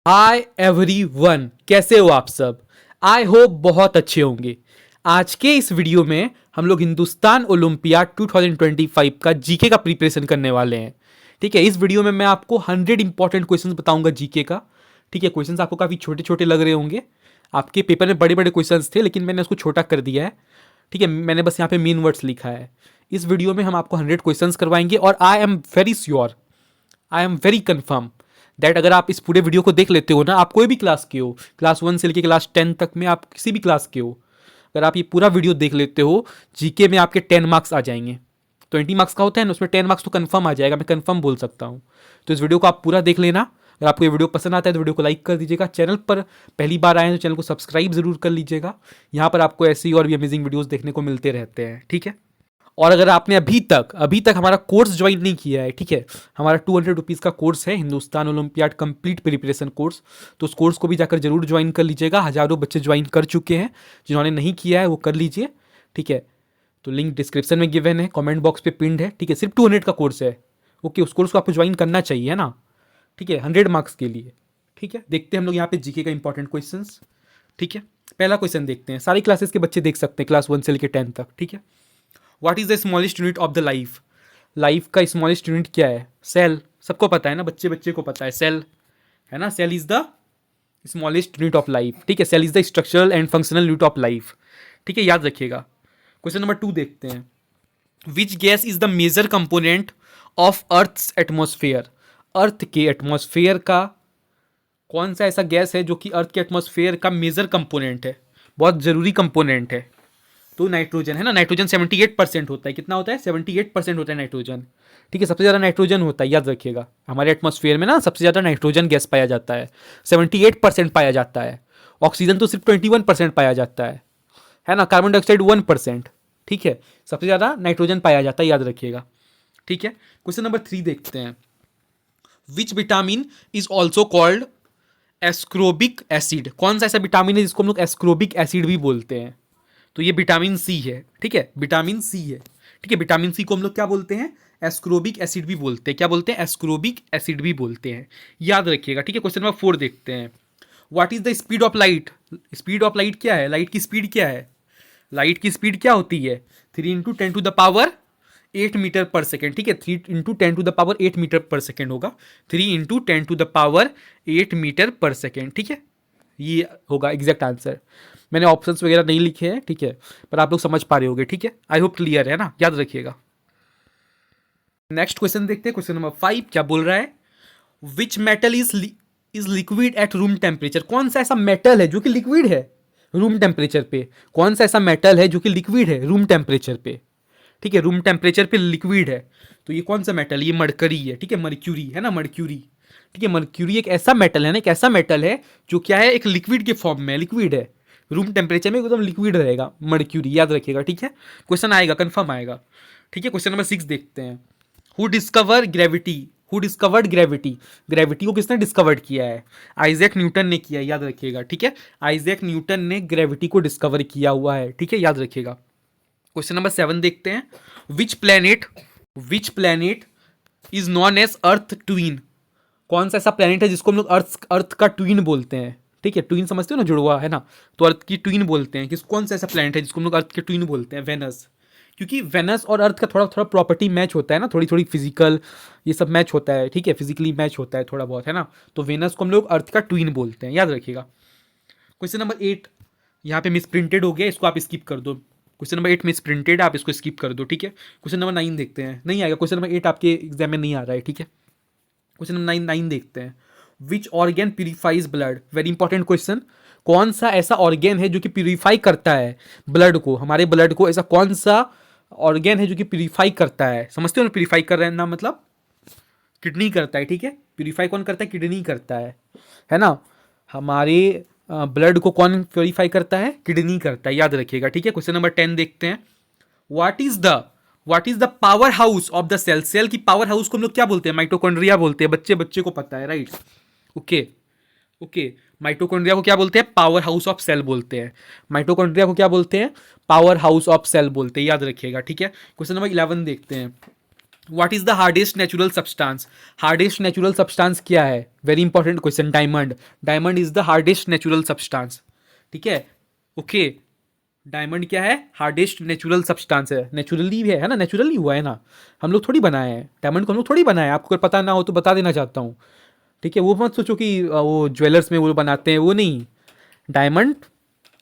Hi everyone, कैसे हो आप सब। आई होप बहुत अच्छे होंगे। आज के इस वीडियो में हम लोग हिंदुस्तान ओलंपियाड 2025 का जीके का प्रिपरेशन करने वाले हैं। ठीक है, इस वीडियो में मैं आपको 100 इंपॉर्टेंट क्वेश्चंस बताऊंगा जीके का। ठीक है, क्वेश्चंस आपको काफ़ी छोटे छोटे लग रहे होंगे। आपके पेपर में बड़े बड़े क्वेश्चंस थे, लेकिन मैंने उसको छोटा कर दिया है। ठीक है, मैंने बस यहाँ पे मेन वर्ड्स लिखा है। इस वीडियो में हम आपको 100 क्वेश्चंस करवाएंगे और I am very sure, I am very confirm that अगर आप इस पूरे वीडियो को देख लेते हो ना, आप कोई भी क्लास के हो, क्लास 1 से लेकर क्लास 10 तक में, आप किसी भी क्लास के हो, अगर आप ये पूरा वीडियो देख लेते हो, जीके में आपके 10 मार्क्स आ जाएंगे। 20 मार्क्स का होता है ना, उसमें 10 मार्क्स तो कंफर्म आ जाएगा, मैं कंफर्म बोल सकता हूँ। तो इस वीडियो को आप पूरा देख लेना। अगर आपको ये वीडियो पसंद आता है तो वीडियो को लाइक कर दीजिएगा। चैनल पर पहली बार आए तो चैनल को सब्सक्राइब जरूर कर लीजिएगा। यहाँ पर आपको ऐसी और भी अमेजिंग वीडियोस देखने को मिलते रहते हैं। ठीक है, और अगर आपने अभी तक हमारा कोर्स ज्वाइन नहीं किया है, ठीक है, हमारा 200 रुपीज़ का कोर्स है, Hindustan olympiad complete preparation course. तो उस कोर्स को भी जाकर जरूर ज्वाइन कर लीजिएगा। हज़ारों बच्चे ज्वाइन कर चुके हैं, जिन्होंने नहीं किया है वो कर लीजिए। ठीक है, तो लिंक डिस्क्रिप्शन में गिवन है, कमेंट बॉक्स पे पिंड है। ठीक है, सिर्फ 200 का कोर्स है। ओके, उस कोर्स को आपको ज्वाइन करना चाहिए, है ना। ठीक है, 100 मार्क्स के लिए। ठीक है, देखते हैं हम लोग यहाँ पे जीके का इंपॉर्टेंट क्वेश्चन। ठीक है, पहला क्वेश्चन देखते हैं। सारी क्लासेस के बच्चे देख सकते हैं, क्लास 1 से लेकर 10 तक। ठीक है, what is the smallest unit of the life. Life का स्मॉलेस्ट यूनिट क्या है? सेल। सबको पता है ना, बच्चे बच्चे को पता है, सेल है ना। Cell is the smallest unit of life. ठीक है, cell is the structural and functional unit of life. ठीक है, याद रखिएगा। क्वेश्चन नंबर 2 देखते हैं। Which gas is the major component of earth atmosphere. Earth के एटमोसफेयर का कौन सा ऐसा गैस है जो कि अर्थ के एटमोसफेयर का मेजर कंपोनेंट है, बहुत जरूरी कंपोनेंट है? तो नाइट्रोजन है ना। नाइट्रोजन 78% होता है। कितना होता है? 78% होता है नाइट्रोजन। ठीक है, सबसे ज़्यादा नाइट्रोजन होता है, याद रखिएगा। हमारे एटमॉस्फेयर में ना सबसे ज़्यादा नाइट्रोजन गैस पाया जाता है, 78% पाया जाता है। ऑक्सीजन तो सिर्फ 21% पाया जाता है ना। Carbon dioxide 1%। ठीक है, सबसे ज़्यादा नाइट्रोजन पाया जाता है, याद रखिएगा। ठीक है, क्वेश्चन नंबर 3 देखते हैं। Which vitamin is also called ascorbic acid. कौन सा ऐसा विटामिन है जिसको हम लोग एस्क्रोबिक एसिड भी बोलते हैं? तो ये विटामिन सी है। ठीक है, विटामिन सी है। ठीक है, विटामिन सी को हम लोग क्या बोलते हैं? एस्क्रोबिक एसिड भी बोलते हैं। क्या बोलते हैं? एस्क्रोबिक एसिड भी बोलते हैं, याद रखिएगा। ठीक है, क्वेश्चन नंबर 4 देखते हैं। What is the speed of light. Speed of light क्या है? लाइट की स्पीड क्या है? लाइट की स्पीड क्या होती है? 3 into 10 to the power 8 metre per second. ठीक है, 3 into 10 to the power 8 metre per second होगा। 3 into 10 to the power 8 metre per second. ठीक है, ये होगा एग्जैक्ट आंसर। मैंने ऑप्शंस वगैरह नहीं लिखे हैं, ठीक है, पर आप लोग समझ पा रहे होगे। ठीक है, आई होप क्लियर है ना, याद रखिएगा। नेक्स्ट क्वेश्चन देखते हैं। क्वेश्चन नंबर 5 क्या बोल रहा है? Which metal is liquid at room temperature. कौन सा ऐसा मेटल है जो कि लिक्विड है रूम टेम्परेचर पे? कौन सा ऐसा मेटल है जो कि लिक्विड है रूम टेम्परेचर पे? ठीक है, रूम टेम्परेचर पे लिक्विड है, तो ये कौन सा मेटल? ये मरकरी है। ठीक है, मर्क्यूरी है ना, मर्क्यूरी। ठीक है, मर्क्यूरी एक ऐसा मेटल है ना, एक ऐसा मेटल है जो क्या है, एक लिक्विड के फॉर्म में, लिक्विड है, रूम टेम्परेचर में एकदम लिक्विड रहेगा, मर्क्यूरी, याद रखिएगा। ठीक है, क्वेश्चन आएगा, कंफर्म आएगा। ठीक है, क्वेश्चन नंबर 6 देखते हैं। Who discover gravity. Who discovered gravity. Gravity को किसने डिस्कवर्ड किया है? आइजैक न्यूटन ने किया है, याद रखिएगा। ठीक है, आइजैक न्यूटन ने ग्रेविटी को डिस्कवर किया हुआ है। ठीक है, याद रखिएगा। क्वेश्चन नंबर 7 देखते हैं। Which planet is known as Earth twin. कौन सा ऐसा प्लैनेट है जिसको हम लोग अर्थ का ट्विन बोलते हैं? ठीक है, ट्विन समझते हो ना, जुड़वा है ना, तो अर्थ की ट्विन बोलते हैं। कौन सा ऐसा प्लैनेट है जिसको हम लोग अर्थ के ट्विन बोलते हैं? वेनस। क्योंकि वेनस और अर्थ का थोड़ा थोड़ा प्रॉपर्टी मैच होता है ना, थोड़ी थोड़ी फिजिकल ये सब मैच होता है। ठीक है, फिजिकली मैच होता है थोड़ा बहुत, है ना। तो वेनस को हम लोग अर्थ का ट्विन बोलते हैं, याद रखिएगा। क्वेश्चन नंबर 8 यहाँ पे मिस प्रिंटेड हो गया, इसको आप स्किप कर दो। क्वेश्चन नंबर 8 मिस प्रिंटेड, आप इसको स्किप कर दो। ठीक है, क्वेश्चन नंबर 9 देखते हैं। नहीं आएगा, क्वेश्चन नंबर 8 आपके एग्जाम में नहीं आ रहा है। ठीक है, क्वेश्चन नंबर 9 देखते हैं। Which organ purifies blood. Very important question. कौन सा ऐसा ऑर्गेन है जो कि प्यूरिफाई करता है ब्लड को, हमारे ब्लड को? ऐसा कौन सा ऑर्गेन है जो कि प्यूरिफाई करता है? समझते हो ना, प्यूरिफाई कर रहे हैं ना, मतलब किडनी करता है। ठीक है, प्यूरिफाई कौन करता है? किडनी करता है ना। हमारे ब्लड को कौन प्योरीफाई करता है? किडनी करता है, याद रखिएगा। ठीक है, क्वेश्चन नंबर 10 देखते हैं। What is the power house of the cell. Cell की पावर हाउस को हम लोग क्या बोलते हैं? माइटोकॉन्ड्रिया बोलते हैं। बच्चे बच्चे को पता है, राइट। ओके, माइटोकॉन्ड्रिया को क्या बोलते हैं? पावर हाउस ऑफ सेल बोलते हैं। माइटोकॉन्ड्रिया को क्या बोलते हैं? पावर हाउस ऑफ सेल बोलते हैं, याद रखिएगा। ठीक है, क्वेश्चन नंबर 11 देखते हैं। What is the hardest natural substance? Hardest natural substance क्या है? Very important question. Diamond. Diamond is the hardest natural substance. ठीक है, ओके। डायमंड क्या है? हार्डेस्ट नेचुरल सब्सटेंस है। नेचुरली भी है ना, नेचुरली हुआ है ना, हम लोग थोड़ी बनाए हैं डायमंड को, हम लोग थोड़ी बनाए हैं। आपको अगर पता ना हो तो बता देना चाहता हूँ। ठीक है, वो मत सोचो कि वो ज्वेलर्स में वो बनाते हैं, वो नहीं। डायमंड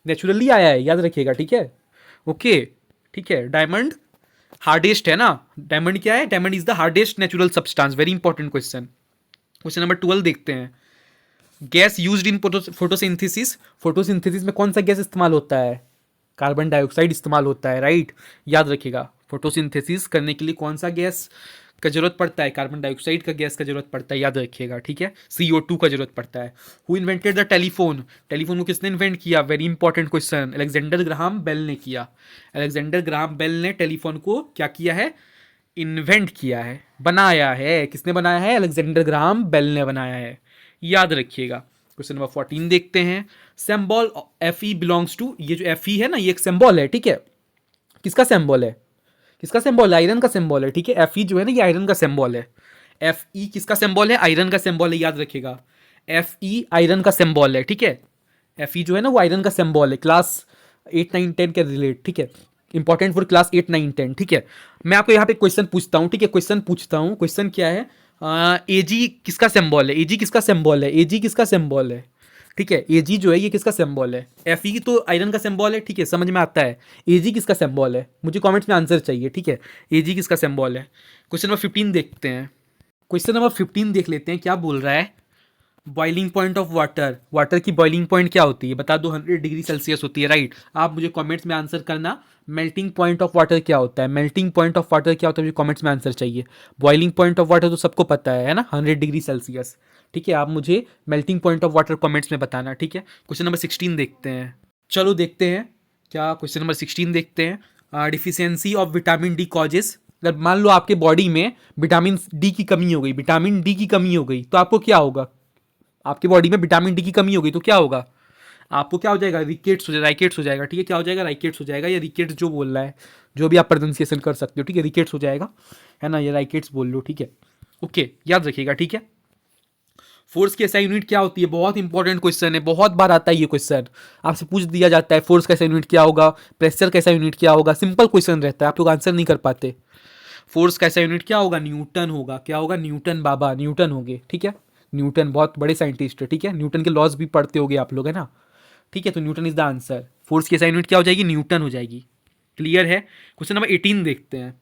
नेचुरली आया है, याद रखिएगा। ठीक है, ओके। ठीक है, डायमंड हार्डेस्ट है ना। डायमंड क्या है? Diamond is the hardest natural substance. Very important question. Question number 12 देखते हैं। Gas used in photosynthesis. Photosynthesis में कौन सा गैस इस्तेमाल होता है? कार्बन डाइऑक्साइड इस्तेमाल होता है, राइट। याद रखिएगा, फोटोसिंथेसिस करने के लिए कौन सा गैस का जरूरत पड़ता है? कार्बन डाइऑक्साइड का गैस का जरूरत पड़ता है, याद रखिएगा। ठीक है, CO2 का जरूरत पड़ता है। Who invented the telephone? Telephone को किसने इन्वेंट किया? Very important question. Alexander Graham Bell ने किया। अलेक्जेंडर ग्राहम बेल ने टेलीफोन को क्या किया है? इन्वेंट किया है, बनाया है। किसने बनाया है? अलेक्जेंडर ग्राहम बेल ने बनाया है, याद रखिएगा। क्वेश्चन नंबर 14 देखते हैं। Symbol Fe belongs to. ये जो Fe है ना, ये एक सिंबल है। ठीक है, किसका सिंबल है? किसका सिंबल है? आयरन का सिंबल है। ठीक है, Fe जो है ना, ये आयरन का सिंबल है। Fe किसका सिंबल है? आयरन का सिंबल है, याद रखिएगा। Fe आयरन का सिंबल है। ठीक है, Fe जो है ना, वो आयरन का सिंबल है। क्लास 8 9 10 के रिलेट। ठीक है, इंपॉर्टेंट फॉर क्लास 8 9 10। ठीक है, मैं आपको यहाँ पे क्वेश्चन पूछता हूँ। ठीक है, क्वेश्चन पूछता हूँ। क्वेश्चन क्या है? Ag किसका सिंबल है? Ag किसका सिंबल है? Ag किसका सिंबल है? ठीक है, Ag जो है ये किसका सिंबल है? Fe तो आयरन का सिंबल है। ठीक है, समझ में आता है। Ag किसका सिंबल है? मुझे कमेंट्स में आंसर चाहिए। ठीक है, Ag किसका सिंबल है? क्वेश्चन नंबर 15 देखते हैं। क्वेश्चन नंबर 15 देख लेते हैं, क्या बोल रहा है। Boiling point of water. Water की बॉइलिंग पॉइंट क्या होती है? बता दो। 100 डिग्री सेल्सियस होती है, राइट। आप मुझे कमेंट्स में आंसर करना। मेल्टिंग पॉइंट ऑफ वाटर क्या होता है? मेल्टिंग पॉइंट ऑफ वाटर क्या होता है? मुझे कमेंट्स में आंसर चाहिए। बॉइलिंग पॉइंट ऑफ वाटर तो सबको पता है ना, 100 डिग्री सेल्सियस। ठीक है, आप मुझे melting point of water comments में बताना। ठीक है, क्वेश्चन नंबर 16 देखते हैं। चलो देखते हैं क्या क्वेश्चन नंबर 16 देखते हैं। Deficiency of vitamin D causes. अगर मान लो आपके बॉडी में विटामिन डी की कमी हो गई, विटामिन डी की कमी हो गई, तो आपको क्या होगा? आपकी बॉडी में विटामिन डी की कमी हो गई तो क्या होगा? आपको क्या हो जाएगा? रिकेट्स हो जाएगा, राइकेट्स हो जाएगा। ठीक है, क्या हो जाएगा? राइकेट्स हो जाएगा, या रिकेट्स जो बोल रहा है, जो भी आप प्रोनाउंसिएशन कर सकते हो। ठीक है, रिकेट्स हो जाएगा, है ना, ये राइकेट्स बोल लो। ठीक है, ओके, याद रखिएगा। ठीक है, फोर्स की ऐसा यूनिट क्या होती है? बहुत इंपॉर्टेंट क्वेश्चन है, बहुत बार आता है ये क्वेश्चन। आपसे पूछ दिया जाता है फोर्स कैसा यूनिट क्या होगा, प्रेशर कैसा यूनिट क्या होगा। सिंपल क्वेश्चन रहता है, आप लोग आंसर नहीं कर पाते। फोर्स कैसा यूनिट क्या होगा? न्यूटन होगा। क्या होगा? न्यूटन। बाबा न्यूटन होंगे। ठीक है, न्यूटन बहुत बड़े साइंटिस्ट है। ठीक है, न्यूटन के लॉज भी पढ़ते होगे आप लोग, है ना। ठीक है, तो Newton is the answer. Force की ऐसा यूनिट क्या हो जाएगी? न्यूटन हो जाएगी। क्लियर है। क्वेश्चन नंबर 18 देखते हैं।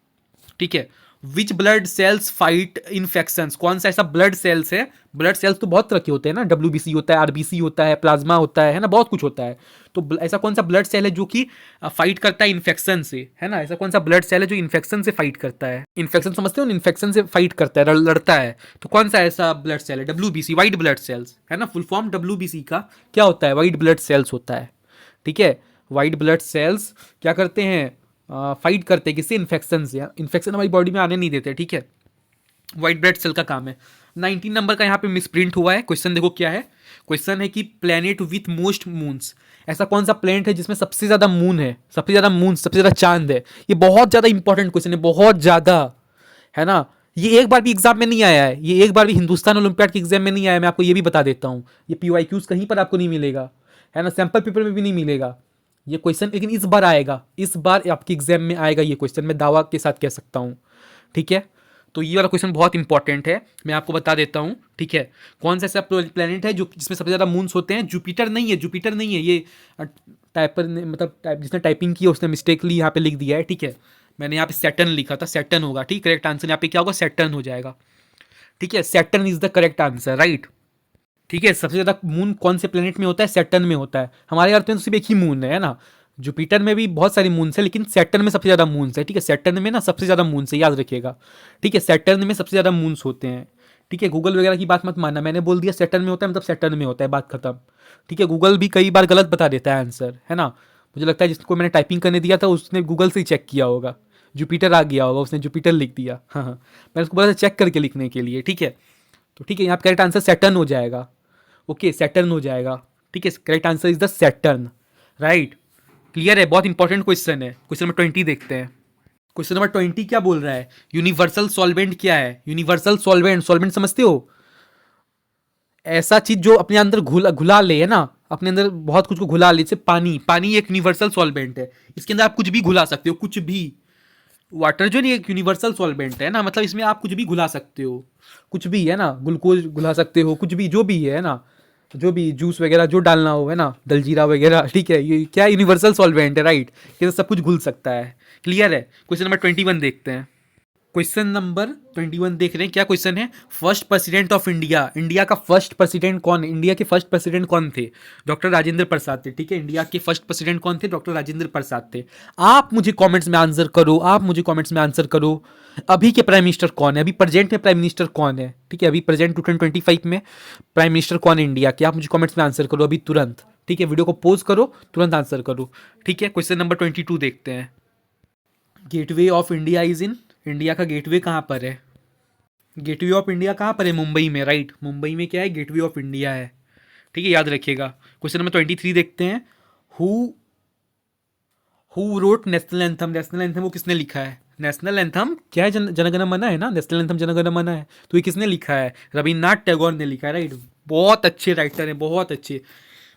ठीक है, which blood cells fight infections. कौन सा ऐसा ब्लड सेल्स है? ब्लड सेल्स तो बहुत तरह के होते हैं ना, WBC होता है, RBC होता है, प्लाज्मा होता है ना, बहुत कुछ होता है। तो ऐसा कौन सा ब्लड सेल है जो कि फाइट करता है इन्फेक्शन से, है ना। ऐसा कौन सा ब्लड सेल है जो इन्फेक्शन से फाइट करता है? इन्फेक्शन समझते हो? इन्फेक्शन से फाइट करता है, लड़ता है। तो कौन सा ऐसा ब्लड सेल है? WBC, वाइट ब्लड सेल्स, है ना। फुल फॉर्म WBC का क्या होता है? वाइट ब्लड सेल्स होता है। ठीक है, वाइट ब्लड सेल्स क्या करते हैं? फाइट करते हैं किससे? इन्फेक्शन से। इन्फेक्शन हमारी बॉडी में आने नहीं देते। ठीक है, व्हाइट ब्लड सेल का काम है। 19 नंबर का यहाँ पे मिसप्रिंट हुआ है। क्वेश्चन देखो क्या है। क्वेश्चन है कि प्लेनेट विथ मोस्ट मून्स। ऐसा कौन सा प्लेनेट है जिसमें सबसे ज्यादा मून है, सबसे ज्यादा मून, सबसे ज्यादा चांद है? ये बहुत ज्यादा इंपॉर्टेंट क्वेश्चन है, बहुत ज्यादा, है ना। ये एक बार भी एग्जाम में नहीं आया है, ये एक बार भी हिंदुस्तान ओलंपियाड के एग्जाम में नहीं आया। मैं आपको ये भी बता देता हूँ, ये PYQs कहीं पर आपको नहीं मिलेगा, है ना, सैंपल पेपर में भी नहीं मिलेगा ये क्वेश्चन। लेकिन इस बार आएगा, इस बार आपके एग्जाम में आएगा ये क्वेश्चन, मैं दावा के साथ कह सकता हूँ। ठीक है, तो ये वाला क्वेश्चन बहुत इंपॉर्टेंट है, मैं आपको बता देता हूँ। ठीक है, कौन सा ऐसा प्लेनेट है जो जिसमें सबसे ज़्यादा मून्स होते हैं? जुपिटर नहीं है, जुपिटर नहीं है ये। टाइपर ने मतलब जिसने टाइपिंग की उसने मिस्टेकली यहाँ पे लिख दिया है। ठीक है, मैंने यहाँ पे सैटर्न लिखा था, सैटर्न होगा। ठीक, करेक्ट आंसर यहाँ पे क्या होगा? सैटर्न हो जाएगा। ठीक है, Saturn is the correct answer, right. ठीक है, सबसे ज़्यादा मून कौन से प्लेनेट में होता है? सैटर्न में होता है। हमारे अर्थ में तो सिर्फ एक ही मून है ना। जुपिटर में भी बहुत सारी मून्स है, लेकिन सैटर्न में सबसे ज़्यादा मून्स है। ठीक है, सैटर्न में ना सबसे ज़्यादा मून्स है, याद रखिएगा। ठीक है, सैटर्न में सबसे ज़्यादा मून्स होते हैं। ठीक है, गूगल वगैरह की बात मत मानना, मैंने बोल दिया सैटर्न में होता है मतलब सैटर्न में होता है, बात खत्म। ठीक है, गूगल भी कई बार गलत बता देता है आंसर, है ना। मुझे लगता है जिसको मैंने टाइपिंग करने दिया था उसने गूगल से ही चेक किया होगा, जुपिटर आ गया होगा, उसने जुपिटर लिख दिया। हाँ हाँ, मैंने उसको बोला था चेक करके लिखने के लिए। ठीक है, तो ठीक है, यहाँ पे करेक्ट आंसर सैटर्न हो जाएगा। ओके, सैटर्न हो जाएगा। ठीक है, correct answer is the Saturn, right. Clear है, बहुत इंपॉर्टेंट क्वेश्चन है। क्वेश्चन नंबर 20 देखते हैं। क्वेश्चन नंबर 20 क्या बोल रहा है? यूनिवर्सल सॉल्वेंट क्या है? यूनिवर्सल सॉल्वेंट, सॉल्वेंट समझते हो? ऐसा चीज जो अपने अंदर घुला ले, है ना, अपने अंदर बहुत कुछ को घुला ले। जैसे पानी, पानी एक यूनिवर्सल सॉल्वेंट है, इसके अंदर आप कुछ भी घुला सकते हो, कुछ भी। वाटर जो नहीं एक यूनिवर्सल सॉल्वेंट है ना, मतलब इसमें आप कुछ भी घुला सकते हो, कुछ भी, है ना, ग्लूकोज घुला सकते हो, कुछ भी, जो भी है ना, जो भी जूस वगैरह जो डालना हो, है ना, दलजीरा वगैरह, ठीक है, ये क्या यूनिवर्सल सॉल्वेंट है, राइट। ये सब कुछ घुल सकता है। क्लियर है? क्वेश्चन नंबर 21 देखते हैं। क्वेश्चन नंबर 21 देख रहे हैं, क्या क्वेश्चन है? First president of India, India का फर्स्ट प्रेसिडेंट कौन है? इंडिया के फर्स्ट प्रेसिडेंट कौन थे? डॉक्टर राजेंद्र प्रसाद थे, ठीक है। इंडिया के फर्स्ट प्रेसिडेंट कौन थे? डॉक्टर राजेंद्र प्रसाद थे। आप मुझे कमेंट्स में आंसर करो, आप मुझे कमेंट्स में आंसर करो, अभी के प्राइम मिनिस्टर कौन है, अभी प्रेजेंट में प्राइम मिनिस्टर कौन है, ठीक है, अभी प्रेजेंट 2025 में प्राइम मिनिस्टर कौन है इंडिया के? आप मुझे कमेंट्स में आंसर करो अभी तुरंत, ठीक है, वीडियो को पॉज करो, तुरंत आंसर करो, ठीक है। क्वेश्चन नंबर 22 देखते हैं। Gateway of India is in, India का गेटवे कहाँ पर है? गेटवे ऑफ इंडिया कहाँ पर है? मुंबई में, राइट। मुंबई में क्या है? गेटवे ऑफ इंडिया है, ठीक है, याद रखिएगा। क्वेश्चन नंबर 23 देखते हैं। Who who wrote national anthem, national anthem वो किसने लिखा है? नेशनल एंथम क्या है? जनगण मन है ना, नेशनल एंथम जनगण मन है, तो ये किसने लिखा है? रविन्द्रनाथ टैगोर ने लिखा है, राइट। बहुत अच्छे राइटर हैं, बहुत अच्छे।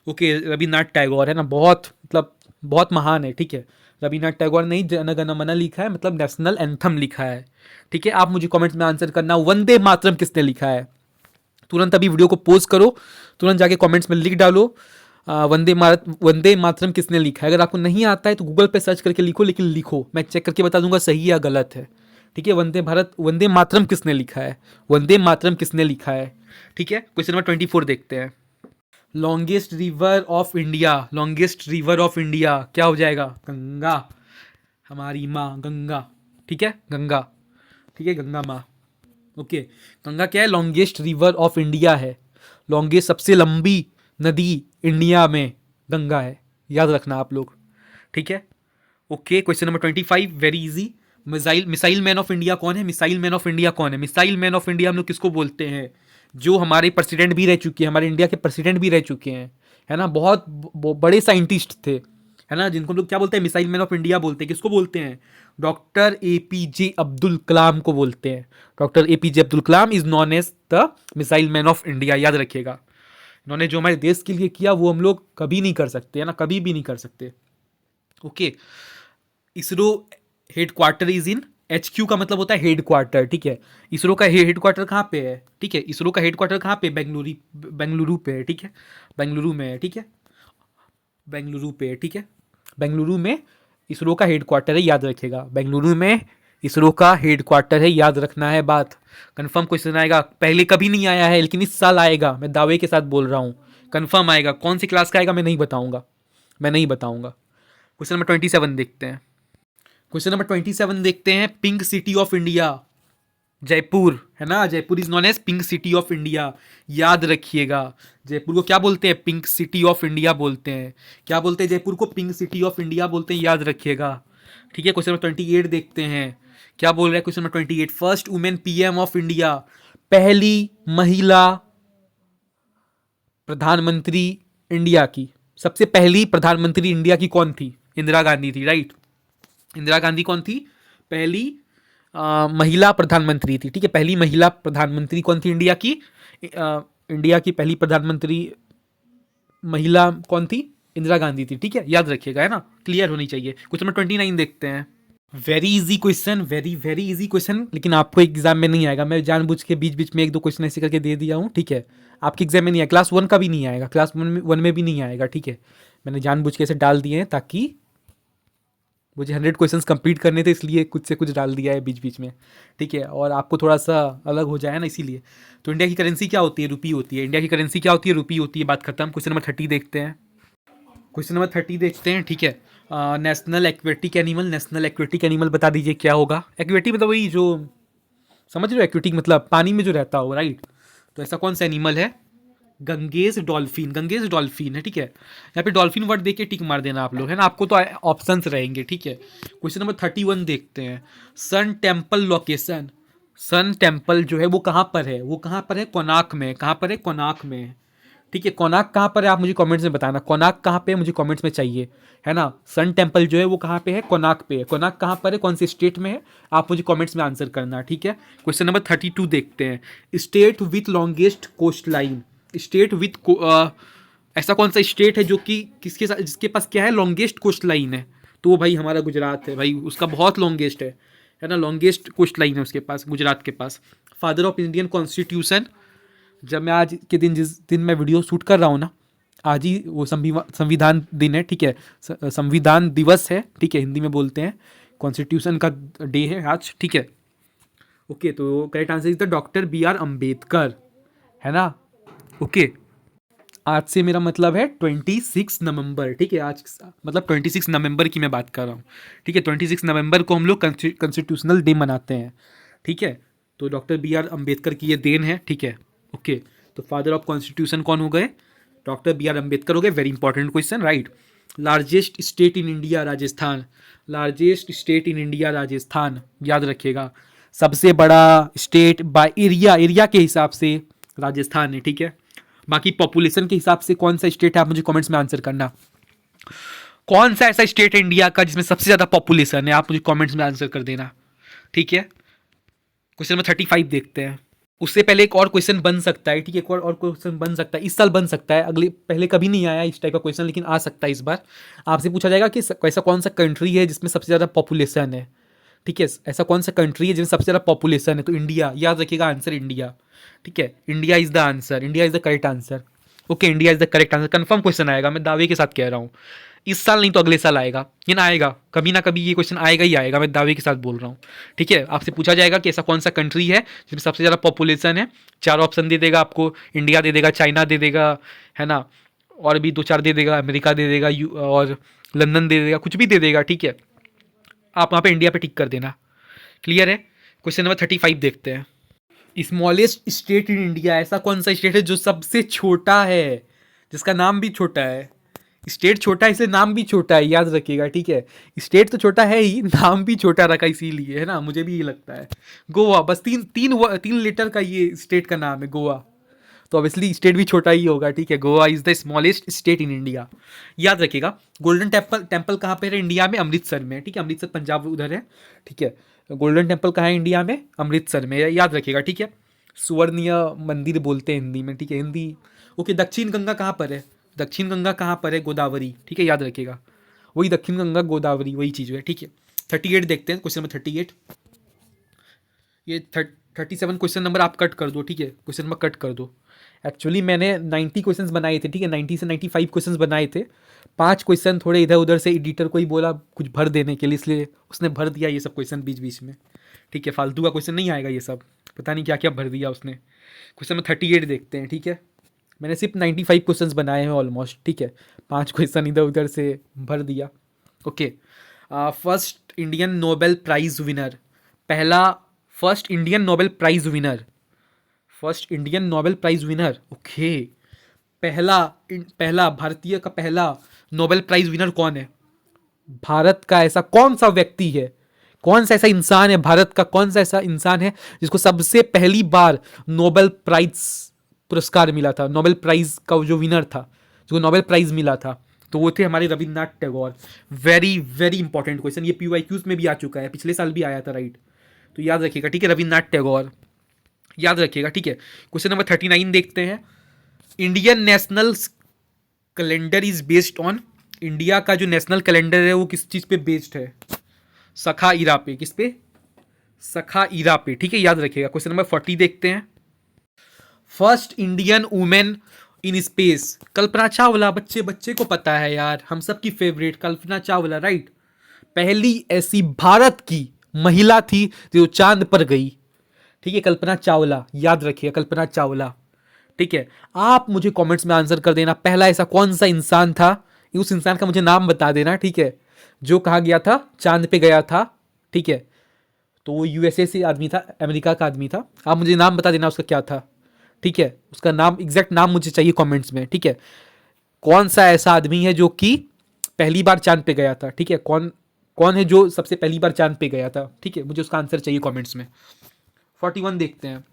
ओके, रविन्द्रनाथ टैगोर है ना, बहुत मतलब बहुत महान है, ठीक है। रविन्द्रनाथ टैगोर ने जनगण मन लिखा है, मतलब नेशनल एंथम लिखा है, ठीक है। आप मुझे कमेंट्स में आंसर करना, वंदे मातरम किसने लिखा है? तुरंत अभी वीडियो को पोज करो, तुरंत जाके कमेंट्स में लिख डालो वंदे मातरम किसने लिखा है। अगर आपको नहीं आता है तो गूगल पे सर्च करके लिखो, लेकिन लिखो, मैं चेक करके बता दूंगा सही या गलत है, ठीक है। वंदे मातरम किसने लिखा है? वंदे मातरम किसने लिखा है, ठीक है। क्वेश्चन नंबर 24 देखते हैं। Longest river of India, longest river of India क्या हो जाएगा? गंगा, हमारी माँ गंगा, ठीक है, गंगा, ठीक है, गंगा माँ। ओके, गंगा क्या है? लॉन्गेस्ट रिवर ऑफ इंडिया है, लॉन्गेस्ट सबसे लंबी नदी इंडिया में गंगा है, याद रखना आप लोग, ठीक है। Okay, question number 25 very easy. Missile missile man of India कौन है? मिसाइल मैन ऑफ इंडिया कौन है? मिसाइल मैन ऑफ इंडिया हम लोग किसको बोलते हैं? जो हमारे प्रेसिडेंट भी रह चुके हैं, हमारे इंडिया के प्रेसिडेंट भी रह चुके हैं, है ना, बहुत बड़े साइंटिस्ट थे, है ना, जिनको हम लोग क्या बोलते हैं? मिसाइल मैन ऑफ इंडिया बोलते हैं। किसको बोलते हैं? डॉक्टर APJ अब्दुल कलाम को बोलते हैं। Doctor APJ Abdul Kalam is known as the missile man of India, याद रखिएगा। इन्होंने जो हमारे देश के लिए किया वो हम लोग कभी नहीं कर सकते, है ना, कभी भी नहीं कर सकते। Okay, ISRO head quarter is in, HQ का मतलब होता है हेड क्वार्टर, ठीक है। इसरो का हेड क्वार्टर कहाँ पे है? ठीक है, इसरो का हेड क्वार्टर कहाँ पे? बेंगलुरु पे है, ठीक है, बेंगलुरु में है, ठीक है, बेंगलुरु पे है, ठीक है, बेंगलुरु में इसरो का हेड क्वार्टर है, याद रखिएगा। बेंगलुरु में इसरो का हेड क्वार्टर है, याद रखना है बात। कंफर्म क्वेश्चन आएगा, पहले कभी नहीं आया है लेकिन इस साल आएगा, मैं दावे के साथ बोल रहा हूँ, कंफर्म आएगा। कौन सी क्लास का आएगा मैं नहीं बताऊंगा, मैं नहीं बताऊंगा। क्वेश्चन नंबर 27 देखते हैं। क्वेश्चन नंबर 27 देखते हैं। Pink city of India, Jaipur, है ना, Jaipur is known as pink city of India, याद रखिएगा। जयपुर को क्या बोलते हैं? पिंक सिटी ऑफ इंडिया बोलते हैं। क्या बोलते हैं जयपुर को? पिंक सिटी ऑफ इंडिया बोलते हैं, याद रखिएगा, ठीक है। क्वेश्चन नंबर 28 देखते हैं, क्या बोल रहा है question number 28? First women PM of India, पहली महिला प्रधानमंत्री इंडिया की, सबसे पहली प्रधानमंत्री इंडिया की कौन थी? इंदिरा गांधी थी, राइट। इंदिरा गांधी कौन थी? पहली महिला प्रधानमंत्री थी, ठीक है। पहली महिला प्रधानमंत्री कौन थी इंडिया की? इंडिया की पहली प्रधानमंत्री महिला कौन थी? इंदिरा गांधी थी, ठीक है, याद रखिएगा, है ना, क्लियर होनी चाहिए। क्वेश्चन नंबर 29 देखते हैं। Very easy question, very very easy question, लेकिन आपको एग्जाम में नहीं आएगा। मैं जानबूझ के बीच बीच में एक दो क्वेश्चन ऐसे करके दे दिया हूँ, ठीक है। आपके एग्जाम में नहीं आएगा, क्लास 1 का भी नहीं आएगा, क्लास 1 में भी नहीं आएगा, ठीक है। मैंने जानबूझ के ऐसे डाल दिए हैं ताकि मुझे 100 क्वेश्चंस कंप्लीट करने थे, इसलिए कुछ से कुछ डाल दिया है बीच बीच में, ठीक है, और आपको थोड़ा सा अलग हो जाए ना, इसीलिए। तो इंडिया की करेंसी क्या होती है? रुपी होती है। इंडिया की करेंसी क्या होती है? रुपी होती है, बात खत्म। क्वेश्चन नंबर 30 देखते हैं। क्वेश्चन नंबर 30 देखते हैं, ठीक है। National aquatic animal, national aquatic animal बता दीजिए क्या होगा? एक्वेटिक मतलब वही जो, समझ रहे हो, एक्वेटिक मतलब पानी में जो रहता हो, राइट। तो ऐसा कौन सा एनिमल है? गंगेज डॉल्फिन, गंगेज डॉल्फिन है, ठीक है। यहाँ पे डॉल्फिन वर्ड देख के टिक मार देना आप लोग, है ना, आपको तो ऑप्शंस रहेंगे, ठीक है। क्वेश्चन नंबर 31 देखते हैं। Sun temple location, sun temple जो है वो कहाँ पर है? वो कहाँ पर है? कोणार्क में। कहाँ पर है? कोणार्क में, ठीक है, कोणार्क कहाँ पर है आप मुझे कमेंट्स में बताना, कोणार्क कहाँ पे है मुझे कमेंट्स में चाहिए, है ना। सन टेम्पल जो है वो कहाँ पे है, कोणार्क पे है। कोणार्क कहाँ पर है, कौन सी स्टेट में है, आप मुझे कमेंट्स में आंसर करना, ठीक है। क्वेश्चन नंबर 32 देखते हैं। State with longest coastline, state with ऐसा कौन सा स्टेट है जो कि किसके साथ, जिसके पास क्या है, लॉन्गेस्ट कोस्ट लाइन है। तो वो भाई हमारा गुजरात है भाई, उसका बहुत लॉन्गेस्ट है ना, लॉन्गेस्ट कोस्ट लाइन है उसके पास, गुजरात के पास। फादर ऑफ इंडियन कॉन्स्टिट्यूशन, जब मैं आज के दिन, जिस दिन मैं वीडियो शूट कर रहा हूँ ना, आज ही वो संविधान दिन है, ठीक है, संविधान दिवस है, ठीक है, हिंदी में बोलते हैं, कॉन्स्टिट्यूशन का डे है आज, ठीक है। ओके, तो correct answer is the doctor B R Ambedkar, है ना। ओके, आज से मेरा मतलब है 26 नवंबर, ठीक है, आज मतलब 26 नवंबर की मैं बात कर रहा हूँ, ठीक है। 26 नवंबर को हम लोग कॉन्स्टिट्यूशनल डे मनाते हैं, ठीक है। तो डॉक्टर बी आर अम्बेडकर की ये देन है, ठीक है। ओके, तो फादर ऑफ कॉन्स्टिट्यूशन कौन हो गए, डॉक्टर बी आर अम्बेडकर हो गए। Very important question, right. Largest state in India, Rajasthan. Largest state in India, Rajasthan, याद रखिएगा। सबसे बड़ा स्टेट बाय एरिया, एरिया के हिसाब से राजस्थान है, ठीक है। बाकी पॉपुलेशन के हिसाब से कौन सा स्टेट है आप मुझे कमेंट्स में आंसर करना। कौन सा ऐसा स्टेट है इंडिया का जिसमें सबसे ज्यादा पॉपुलेशन है, आप मुझे कमेंट्स में आंसर कर देना, ठीक है। क्वेश्चन नंबर 35 देखते हैं। उससे पहले एक और क्वेश्चन बन सकता है, ठीक है, एक और क्वेश्चन बन सकता है, इस साल बन सकता है, अगले पहले कभी नहीं आया इस टाइप का क्वेश्चन, लेकिन आ सकता है इस बार। आपसे पूछा जाएगा कि ऐसा कौन सा कंट्री है जिसमें सबसे ज़्यादा पॉपुलेशन है, ठीक है, ऐसा कौन सा कंट्री है जिसमें सबसे ज़्यादा पॉपुलेशन है, तो इंडिया, याद रखिएगा आंसर इंडिया, ठीक है। India is the answer, India is the correct answer. Okay, India is the correct answer, confirm question आएगा, मैं दावे के साथ कह रहा हूँ। इस साल नहीं तो अगले साल आएगा, लेकिन आएगा, कभी ना कभी ये क्वेश्चन आएगा ही आएगा, मैं दावे के साथ बोल रहा हूँ, ठीक है। आपसे पूछा जाएगा कि ऐसा कौन सा कंट्री है जिसमें सबसे ज़्यादा पॉपुलेशन है, 4 ऑप्शन दे देगा आपको, इंडिया दे देगा, चाइना दे देगा, है ना, और भी 2-4 दे देगा, अमेरिका दे देगा, और लंदन दे देगा, कुछ भी दे देगा, ठीक है। आप वहाँ पे इंडिया पे टिक कर देना, क्लियर है। क्वेश्चन नंबर 35 देखते हैं। स्मॉलेस्ट स्टेट इन इंडिया, ऐसा कौन सा स्टेट है जो सबसे छोटा है, जिसका नाम भी छोटा है। स्टेट छोटा है इसलिए नाम भी छोटा है, याद रखिएगा, ठीक है। स्टेट तो छोटा है ही, नाम भी छोटा रखा इसीलिए, है ना, मुझे भी ये लगता है। गोवा, बस तीन लेटर का ये स्टेट का नाम है, गोवा, तो ऑब्वियसली स्टेट भी छोटा ही होगा, ठीक है। Goa is the smallest state in India, याद रखिएगा। गोल्डन टेम्पल कहाँ पे है इंडिया में, अमृतसर में, ठीक है, अमृतसर पंजाब उधर है, ठीक है। गोल्डन टेम्पल कहाँ है इंडिया में, अमृतसर में, याद रखिएगा, ठीक है। सुवर्णीय मंदिर बोलते हैं हिंदी में, ठीक है, हिंदी। ओके, दक्षिण गंगा कहाँ पर है, दक्षिण गंगा कहाँ पर है, गोदावरी, ठीक है, याद रखिएगा, वही दक्षिण गंगा गोदावरी वही चीज़ है, ठीक है। 38 देखते हैं, क्वेश्चन नंबर 38। ये 37 क्वेश्चन नंबर आप कट कर दो, ठीक है, क्वेश्चन नंबर कट कर दो। एक्चुअली मैंने 90 क्वेश्चंस बनाए थे, ठीक है, 90 से 95 क्वेश्चंस बनाए थे। 5 क्वेश्चन थोड़े इधर उधर से एडिटर को ही बोला कुछ भर देने के लिए, इसलिए उसने भर दिया ये सब क्वेश्चन बीच बीच में, ठीक है। फालतू का क्वेश्चन नहीं आएगा ये सब, पता नहीं क्या क्या भर दिया उसने। क्वेश्चन नंबर 38 देखते हैं, ठीक है। मैंने सिर्फ 95 क्वेश्चंस बनाए हैं ऑलमोस्ट, ठीक है, 5 क्वेश्चन इधर उधर से भर दिया। Okay, first Indian Nobel prize winner, first Indian Nobel prize winner, first Indian Nobel prize winner, okay. पहला भारतीय का पहला नोबेल प्राइज विनर कौन है, भारत का ऐसा कौन सा व्यक्ति है, कौन सा ऐसा इंसान है, भारत का कौन सा ऐसा इंसान है जिसको सबसे पहली बार नोबेल प्राइज पुरस्कार मिला था, नोबेल प्राइज का जो विनर था, जो नोबेल प्राइज मिला था, तो वो थे हमारे Rabindranath Tagore. Very very important question, ये PYQs में भी आ चुका है, पिछले साल भी आया था, राइट, तो याद रखिएगा, ठीक है, रविन्द्रनाथ टैगोर, याद रखिएगा, ठीक है। क्वेश्चन नंबर 39 देखते हैं। Indian national calendar is based on, India का जो नेशनल कैलेंडर है वो किस चीज़ पे बेस्ड है, सखा इरा पे, किस पे, सखा इरा पे, ठीक है, याद रखिएगा। क्वेश्चन नंबर 40 देखते हैं। First Indian women in space, Kalpana Chawla, बच्चे बच्चे को पता है यार, हम सब की फेवरेट कल्पना चावला, राइट। पहली ऐसी भारत की महिला थी जो चांद पर गई, ठीक है, कल्पना चावला, याद रखिए, कल्पना चावला, ठीक है। आप मुझे कमेंट्स में आंसर कर देना, पहला ऐसा कौन सा इंसान था, उस इंसान का मुझे नाम बता देना, ठीक है, जो कहा गया था, चांद पे गया था, ठीक है। तो वो USA से आदमी था, अमेरिका का आदमी था, आप मुझे नाम बता देना उसका क्या था, ठीक है, उसका नाम, एग्जैक्ट नाम मुझे चाहिए कमेंट्स में, ठीक है। कौन सा ऐसा आदमी है जो कि पहली बार चांद पे गया था, ठीक है, कौन है जो सबसे पहली बार चांद पे गया था, ठीक है, मुझे उसका आंसर चाहिए कमेंट्स में। 41 देखते हैं।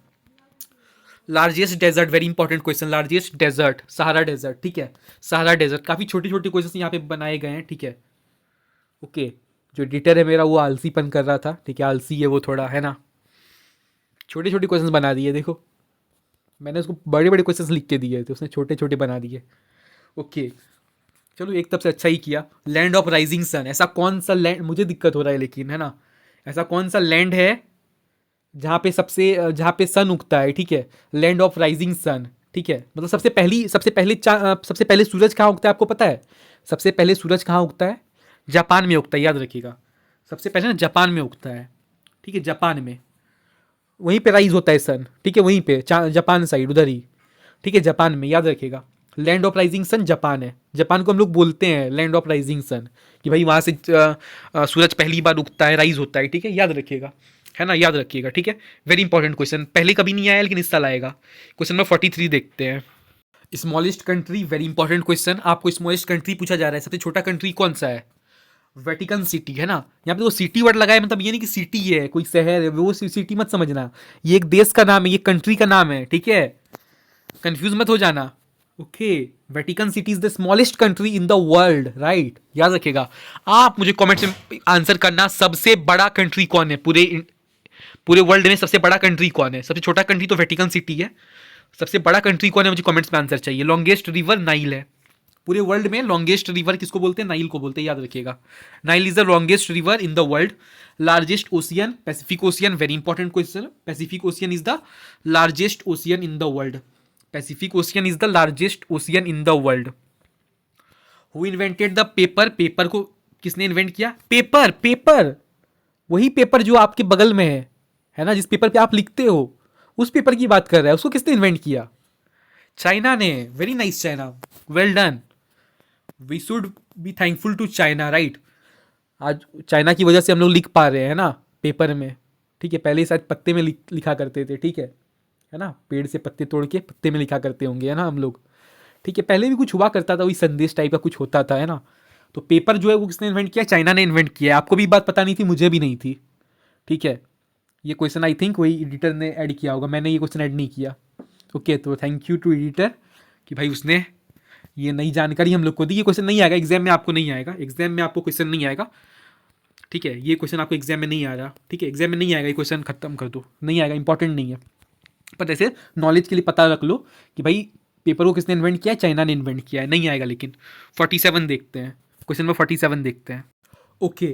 Largest desert, very important question, largest desert Sahara desert, ठीक है। सहारा डेजर्ट, काफी छोटे छोटे क्वेश्चन यहाँ पे बनाए गए हैं, ठीक है। ओके, जो एडिटर है मेरा वो आलसीपन कर रहा था, ठीक है, आलसी है वो थोड़ा, है ना। छोटे छोटे क्वेश्चन बना दिए, देखो मैंने उसको बड़े बड़े क्वेश्चन लिख के दिए थे, उसने छोटे छोटे बना दिए। ओके, चलो एक तब से अच्छा ही किया। लैंड ऑफ राइजिंग सन, ऐसा कौन सा लैंड, मुझे दिक्कत हो रहा है लेकिन, है ना, ऐसा कौन सा लैंड है जहाँ पे सन उगता है, ठीक है। लैंड ऑफ राइजिंग सन, ठीक है, मतलब सबसे पहले सूरज कहाँ उगता है आपको पता है? सबसे पहले सूरज कहाँ उगता है? जापान में उगता है, याद रखिएगा। सबसे पहले ना जापान में उगता है, ठीक है, जापान में, वहीं पे राइज होता है सन, ठीक है, वहीं पे जापान साइड उधर ही, ठीक है, जापान में, याद रखिएगा। Land of rising sun Japan है, जापान को हम लोग बोलते हैं लैंड ऑफ राइजिंग सन, कि भाई वहाँ से सूरज पहली बार उगता है, राइज होता है, ठीक है, याद रखिएगा, है ना, याद रखिएगा, ठीक है। वेरी इंपॉर्टेंट क्वेश्चन, पहले कभी नहीं आया लेकिन इस साल आएगा। क्वेश्चन नंबर 43 देखते हैं। Smallest country, very important question, आपको स्मॉलेस्ट कंट्री पूछा जा रहा है, सबसे छोटा कंट्री कौन सा है? वेटिकन सिटी, है ना। यहाँ पे वो सिटी वर्ड लगाया, मतलब ये नहीं कि सिटी है कोई शहर है, वो सिटी मत समझना, ये एक देश का नाम है, ये कंट्री का नाम है, ठीक है, कंफ्यूज मत हो जाना। Okay, Vatican city is the smallest country in the world, right, याद रखिएगा। आप मुझे कमेंट्स में आंसर करना, सबसे बड़ा कंट्री कौन है पूरे वर्ल्ड में? सबसे बड़ा कंट्री कौन है? सबसे छोटा कंट्री तो वेटिकन सिटी है, सबसे बड़ा कंट्री कौन है मुझे कमेंट्स में आंसर चाहिए। लॉन्गेस्ट रिवर नाइल है, पूरे वर्ल्ड में लॉन्गेस्ट रिवर किसको बोलते हैं? नाइल को बोलते हैं, याद रखिएगा। Nile is the longest river in the world. Largest ocean, Pacific ocean, very important question, Pacific ocean is the largest ocean in the world. Pacific ocean is the largest ocean in the world. Who invented the paper, paper को किसने invent किया? Paper, paper, वही paper जो आपके बगल में है ना, जिस पेपर पे आप लिखते हो, उस पेपर की बात कर रहा है, उसको किसने इन्वेंट किया? चाइना ने, very nice China, well done, we should be thankful to China, right. आज चाइना की वजह से हम लोग लिख पा रहे हैं ना पेपर में, ठीक है, पहले शायद पत्ते में लिखा करते थे, ठीक है ना, पेड़ से पत्ते तोड़ के पत्ते में लिखा करते होंगे, है ना हम लोग, ठीक है, पहले भी कुछ हुआ करता था, वही संदेश टाइप का कुछ होता था, है ना। तो पेपर जो है वो किसने इन्वेंट किया? चाइना ने इन्वेंट किया। आपको भी बात पता नहीं थी, मुझे भी नहीं थी, ठीक है। ये क्वेश्चन आई थिंक वही एडिटर ने ऐड किया होगा, मैंने ये क्वेश्चन ऐड नहीं किया। ओके, तो थैंक यू टू एडिटर कि भाई उसने ये नई जानकारी हम लोग को दी। ये क्वेश्चन नहीं आएगा एग्जाम में, आपको नहीं आएगा एग्जाम में, आपको क्वेश्चन नहीं आएगा, ठीक है, ये क्वेश्चन आपको एग्जाम में नहीं आ रहा, ठीक है, एग्जाम में नहीं आएगा, ये क्वेश्चन खत्म कर दो, नहीं आएगा, इंपॉर्टेंट नहीं है, पर ऐसे नॉलेज के लिए पता रख लो कि भाई पेपर को किसने इन्वेंट किया है? चाइना ने इन्वेंट किया है, नहीं आएगा लेकिन। 47 देखते हैं, क्वेश्चन नंबर 47 देखते हैं। ओके,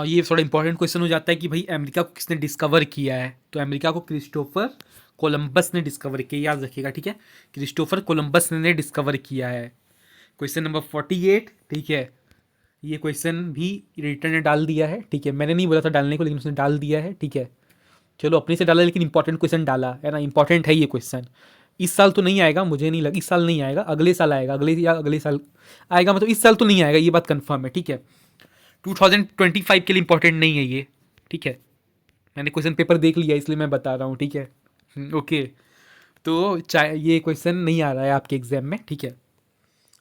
ये थोड़ा इंपॉर्टेंट क्वेश्चन हो जाता है कि भाई अमेरिका को किसने डिस्कवर किया है? तो अमेरिका को क्रिस्टोफर कोलंबस ने डिस्कवर किया, याद रखिएगा, ठीक है, क्रिस्टोफर कोलंबस ने डिस्कवर किया है। क्वेश्चन नंबर 48, ठीक है, ये क्वेश्चन भी एडिटर ने डाल दिया है, ठीक है, मैंने नहीं बोला था डालने को, लेकिन उसने डाल दिया है, ठीक है, चलो अपने से डाला, लेकिन इंपॉर्टेंट क्वेश्चन डाला है ना, इंपॉर्टेंट है ये क्वेश्चन। इस साल तो नहीं आएगा, मुझे नहीं लगा इस साल नहीं आएगा, अगले साल आएगा, अगले साल आएगा, मतलब इस साल तो नहीं आएगा, ये बात कंफर्म है, ठीक है। 2025 के लिए इंपॉर्टेंट नहीं है ये, ठीक है, मैंने क्वेश्चन पेपर देख लिया इसलिए मैं बता रहा हूँ, ठीक है। ओके, तो ये क्वेश्चन नहीं आ रहा है आपके एग्जाम में, ठीक है,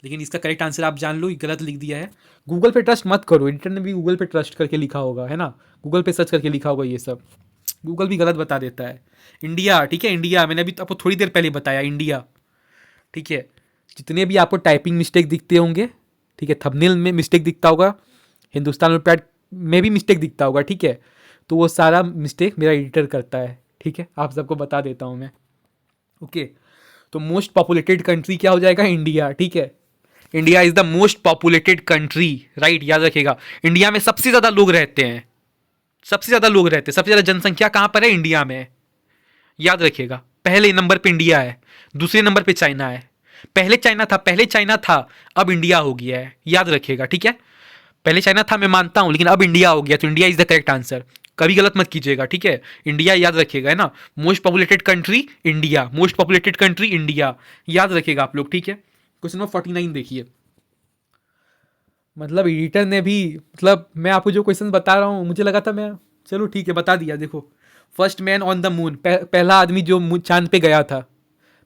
लेकिन इसका करेक्ट आंसर आप जान लो, गलत लिख दिया है। गूगल पे ट्रस्ट मत करो, एडिटर ने भी गूगल पे ट्रस्ट करके लिखा होगा, है ना, गूगल पे सर्च करके लिखा होगा ये सब, गूगल भी गलत बता देता है। इंडिया, ठीक है, इंडिया, मैंने अभी आपको थोड़ी देर पहले बताया, इंडिया, ठीक है। जितने भी आपको टाइपिंग मिस्टेक दिखते होंगे, ठीक है, थंबनेल में मिस्टेक दिखता होगा, हिंदुस्तान ओलंपियाड में भी मिस्टेक दिखता होगा, ठीक है, तो वो सारा मिस्टेक मेरा एडिटर करता है, ठीक है, आप सबको बता देता हूँ मैं। ओके, तो मोस्ट पॉपुलेटेड कंट्री क्या हो जाएगा? इंडिया, ठीक है, India is the most populated country, right, याद रखिएगा। इंडिया में सबसे ज़्यादा लोग रहते हैं, सबसे ज़्यादा लोग रहते हैं, सबसे ज़्यादा जनसंख्या कहाँ पर है? इंडिया में, याद रखिएगा। पहले नंबर पे इंडिया है, दूसरे नंबर पे चाइना है, पहले चाइना था, अब इंडिया हो गया है, याद रखिएगा, ठीक है। पहले चाइना था मैं मानता हूं, लेकिन अब इंडिया हो गया, तो India is the correct answer, कभी गलत मत कीजिएगा, ठीक है, इंडिया याद रखिएगा, है ना। Most populated country India, most populated country India, याद रखिएगा आप लोग, ठीक है। क्वेश्चन नंबर 49 देखिए, मतलब एडिटर ने भी, मतलब मैं आपको जो क्वेश्चन बता रहा हूँ, मुझे लगा था मैं, चलो ठीक है बता दिया। देखो, first man on the moon, पहला आदमी जो चांद पे गया था,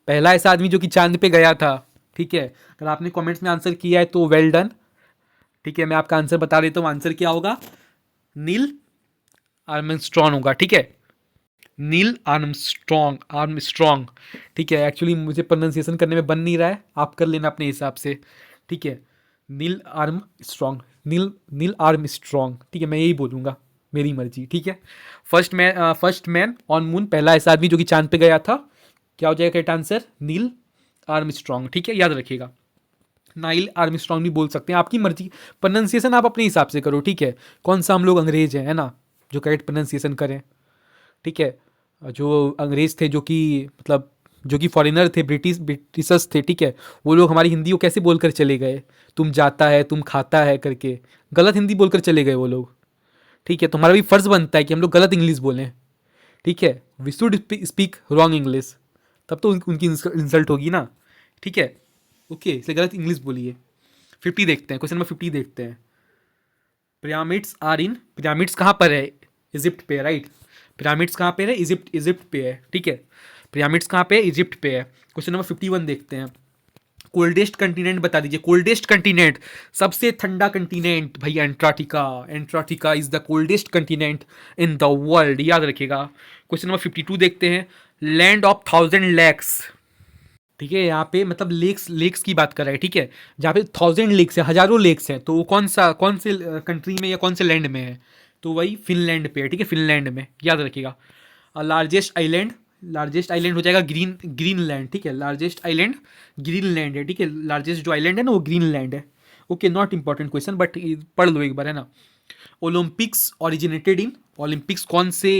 पहला ऐसा आदमी जो कि चांद पे गया था, ठीक है। अगर आपने कमेंट्स में आंसर किया है तो वेल डन, ठीक है, मैं आपका आंसर बता देता हूँ, आंसर क्या होगा? नील आर्मस्ट्रॉन्ग होगा, ठीक है। Neil Armstrong, Armstrong. ठीक है, एक्चुअली मुझे प्रोनाउंसिएशन करने में बन नहीं रहा है, आप कर लेना अपने हिसाब से। ठीक है, नील आर्मस्ट्रॉन्ग, नील नील आर्मस्ट्रॉन्ग। ठीक है, मैं यही बोलूँगा, मेरी मर्जी। ठीक है, फर्स्ट मैन ऑन मून, पहला ऐसा आदमी जो कि चांद पे गया था। क्या हो जाएगा करेक्ट आंसर? Neil Armstrong. ठीक है, याद रखिएगा, नाइल आर्मस्ट्रॉन्ग भी बोल सकते हैं, आपकी मर्जी। प्रोनाउंसिएशन आप अपने हिसाब से करो। ठीक है, कौन सा हम लोग अंग्रेज हैं, है ना, जो करेक्ट प्रोनाउंसिएशन करें। ठीक है, जो अंग्रेज थे, जो कि मतलब जो कि फॉरेनर थे, ब्रिटिशर्स थे। ठीक है, वो लोग हमारी हिंदी को कैसे बोलकर चले गए? तुम जाता है, तुम खाता है करके गलत हिंदी बोलकर चले गए वो लोग। ठीक है, तो हमारा भी फर्ज बनता है कि हम लोग गलत इंग्लिश बोलें। ठीक है, we should speak wrong English, तब तो उनकी इंसल्ट होगी ना। ठीक है, ओके, इसलिए गलत इंग्लिश बोलिए। 50 देखते हैं, क्वेश्चन नंबर 50 देखते हैं। पिरामिड्स आर इन, पिरामिड्स कहाँ पर है? इजिप्ट पे, राइट। पिरामिड्स कहाँ पे है? इजिप्ट पे है। ठीक है, पिरामिड्स कहाँ पे है? इजिप्ट पे है। क्वेश्चन नंबर 51 देखते हैं। कोल्डेस्ट कंटिनेंट बता दीजिए, कोल्डेस्ट कंटिनेंट, सबसे ठंडा कंटिनेंट भाई, Antarctica. Antarctica is the coldest continent in the world, याद रखिएगा। क्वेश्चन नंबर 52 देखते हैं। Land of 1000 lakes. ठीक है, यहाँ पे मतलब लेक्स, लेक्स की बात कर रहा है। ठीक है, जहाँ पे 1000 लेक्स है, हजारों लेक्स हैं, तो वो कौन से कंट्री में या कौन से लैंड में है? तो वही फिनलैंड पे है। ठीक है, फिनलैंड में, याद रखिएगा। लार्जेस्ट आइलैंड, लार्जेस्ट आइलैंड हो जाएगा ग्रीनलैंड। ठीक है, लार्जेस्ट आइलैंड ग्रीनलैंड है। ठीक है, लार्जेस्ट जो आइलैंड है ना वो ग्रीनलैंड है। Okay, not important question, but पढ़ लो एक बार, है ना। ओलंपिक्स ओरिजिनेटेड इन, ओलंपिक्स कौन से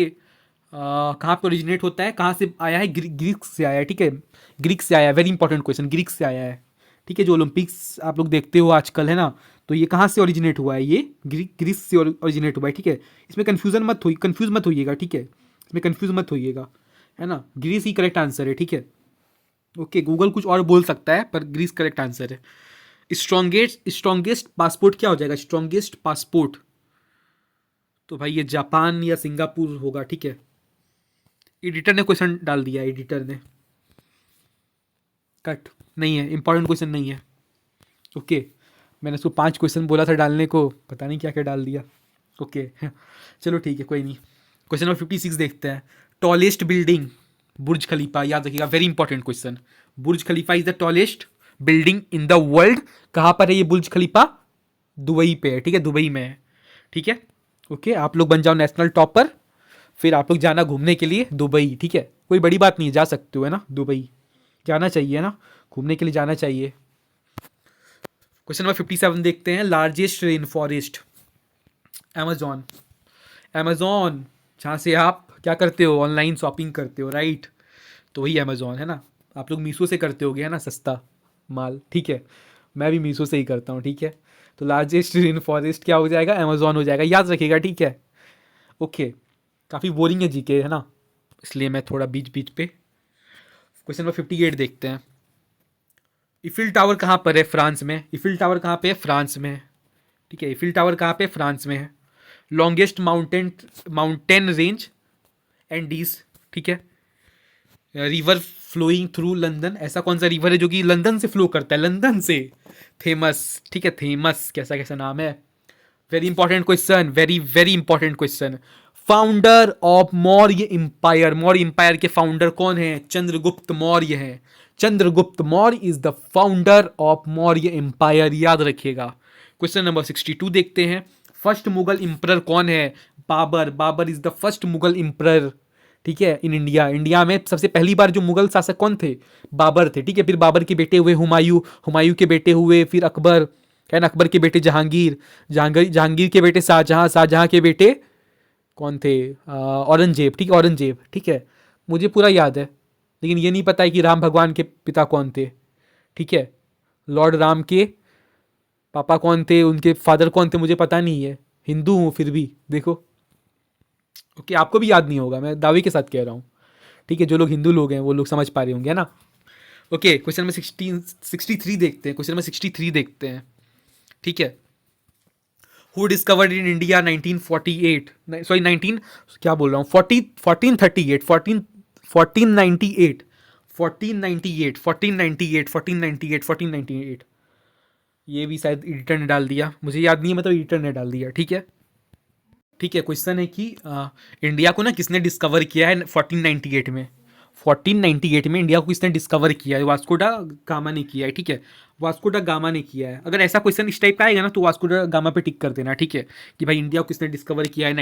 कहाँ पे ओरिजिनेट होता है, कहाँ से आया है? ग्रीक से आया है। ठीक है, ग्रीक से आया है, वेरी इंपॉर्टेंट क्वेश्चन, ग्रीक से आया है। ठीक है, जो ओलंपिक्स आप लोग देखते हो आजकल, है ना, तो ये कहाँ से ओरिजिनेट हुआ है? ये ग्रीस से ओरिजिनेट हुआ है। ठीक है, इसमें कंफ्यूज मत होइएगा। ठीक है, इसमें कंफ्यूज मत होइएगा, है ना। ग्रीस ही करेक्ट आंसर है। ठीक है, ओके, गूगल कुछ और बोल सकता है, पर ग्रीस करेक्ट आंसर है। स्ट्रॉन्गेस्ट पासपोर्ट क्या हो जाएगा? स्ट्रॉन्गेस्ट पासपोर्ट, तो भाई ये जापान या सिंगापुर होगा। ठीक है, एडिटर ने क्वेश्चन डाल दिया, एडिटर ने, कट नहीं है, इंपॉर्टेंट क्वेश्चन नहीं है। ओके, मैंने उसको 5 क्वेश्चन बोला था डालने को, पता नहीं क्या क्या डाल दिया। ओके चलो ठीक है, कोई नहीं। क्वेश्चन नंबर 56 देखते हैं। टॉलेस्ट बिल्डिंग, बुर्ज खलीफा, याद रखिएगा, very important question. Burj Khalifa is the tallest building in the world. कहाँ पर है ये बुर्ज खलीफा? दुबई पे है। ठीक है, दुबई में है। ठीक है, ओके, आप लोग बन जाओ नेशनल टॉपर, फिर आप लोग जाना घूमने के लिए दुबई। ठीक है, कोई बड़ी बात नहीं है, जा सकते हो, है ना। दुबई जाना चाहिए ना, घूमने के लिए जाना चाहिए। क्वेश्चन नंबर 57 देखते हैं। Largest rain forest, Amazon. Amazon, जहाँ से आप क्या करते हो? ऑनलाइन शॉपिंग करते हो, राइट। तो वही अमेजॉन है ना। आप लोग मीशो से करते होगे, है ना, सस्ता माल। ठीक है, मैं भी मीशो से ही करता हूँ। ठीक है, तो लार्जेस्ट रेन फॉरेस्ट क्या हो जाएगा? अमेजॉन हो जाएगा, याद रखिएगा। ठीक है, ओके, काफ़ी बोरिंग है जीके, है ना, इसलिए मैं थोड़ा बीच बीच पे। क्वेश्चन नंबर 58 देखते हैं। इफिल टावर कहाँ पर है? फ्रांस में। इफिल टावर कहाँ पे है? फ्रांस में। ठीक है, इफिल टावर कहाँ पे? फ्रांस में है। Longest mountain range, Andes. ठीक है, रिवर फ्लोइंग थ्रू लंदन, ऐसा कौन सा रिवर है जो कि लंदन से फ्लो करता है? लंदन से, थेमस। ठीक है, थेमस, कैसा कैसा नाम है। Very important question, very very important question. Founder of Maurya empire, Maurya empire के फाउंडर कौन है? चंद्रगुप्त मौर्य है। Chandragupta Maurya is the founder of Maurya empire, याद रखिएगा। क्वेश्चन नंबर 62 देखते हैं। फर्स्ट मुगल इंपरर कौन है? Babar. Babar is the first Mughal emperor. ठीक है, इन इंडिया, इंडिया में सबसे पहली बार जो मुगल शासक कौन थे? बाबर थे। ठीक है, फिर बाबर के बेटे हुए हुमायूं, हुमायूं के बेटे हुए फिर अकबर, है ना, अकबर के बेटे जहांगीर, जहांगीर के बेटे शाहजहां, शाहजहां के बेटे कौन थे? औरंगजेब। ठीक है, औरंगजेब। ठीक है, मुझे पूरा याद है, लेकिन ये नहीं पता है कि राम भगवान के पिता कौन थे। ठीक है, लॉर्ड राम के पापा कौन थे, उनके फादर कौन थे, मुझे पता नहीं है। हिंदू हूँ फिर भी, देखो। ओके, आपको भी याद नहीं होगा, मैं दावे के साथ कह रहा हूँ। ठीक है, जो लोग हिंदू लोग हैं वो लोग समझ पा रहे होंगे, है ना। ओके, क्वेश्चन नंबर 63 देखते हैं। क्वेश्चन नंबर 63 देखते हैं। ठीक है, who discovered in India 1948, sorry 19, क्या बोल रहा हूँ, 1438, 1498, 1498, 1498, 1498, 1498। ये भी शायद एडिटर ने डाल दिया, मुझे याद नहीं है, मतलब एडिटर ने डाल दिया। ठीक है, ठीक है, क्वेश्चन है कि इंडिया को ना किसने डिस्कवर किया है 1498 में। 1498 में इंडिया को किसने डिस्कवर किया है? वास्को डा गामा ने किया है। ठीक है, वास्को डा गामा ने किया है। अगर ऐसा क्वेश्चन इस टाइप का आएगा ना तो वास्को डा गामा पे टिक कर देना। ठीक है, कि भाई इंडिया को किसने डिस्कवर किया है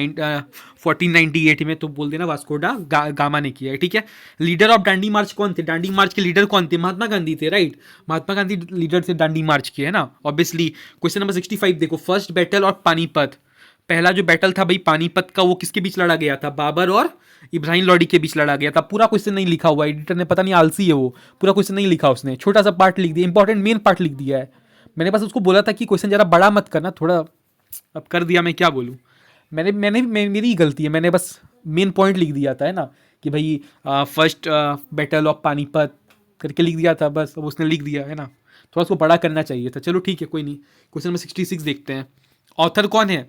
1498 में, तो बोल देना वास्को डा गामा ने किया है। ठीक है, लीडर ऑफ डांडी मार्च कौन थे? डांडी मार्च के लीडर कौन थे? महात्मा गांधी थे, राइट। महात्मा गांधी लीडर थे डांडी मार्च के, है ना, ऑब्वियसली। क्वेश्चन नंबर 65 देखो, फर्स्ट बैटल ऑफ पानीपत। पहला जो बैटल था भाई पानीपत का, वो किसके बीच लड़ा गया था? बाबर और इब्राहिम लोडी के बीच लड़ा गया था। पूरा क्वेश्चन नहीं लिखा हुआ, एडिटर ने पता नहीं आलसी है वो, पूरा क्वेश्चन नहीं लिखा उसने, छोटा सा पार्ट लिख दिया, इंपॉर्टेंट मेन पार्ट लिख दिया है। मैंने बस उसको बोला था कि क्वेश्चन जरा बड़ा मत करना, थोड़ा, अब कर दिया, मैं क्या बोलूँ। मेरी ही गलती है, मैंने बस मेन पॉइंट लिख दिया था, है ना, कि भाई फर्स्ट बैटल ऑफ पानीपत करके लिख दिया था, बस अब उसने लिख दिया, है ना। थोड़ा उसको बड़ा करना चाहिए था। चलो ठीक है, कोई नहीं। क्वेश्चन नंबर 66 देखते हैं। ऑथर कौन है?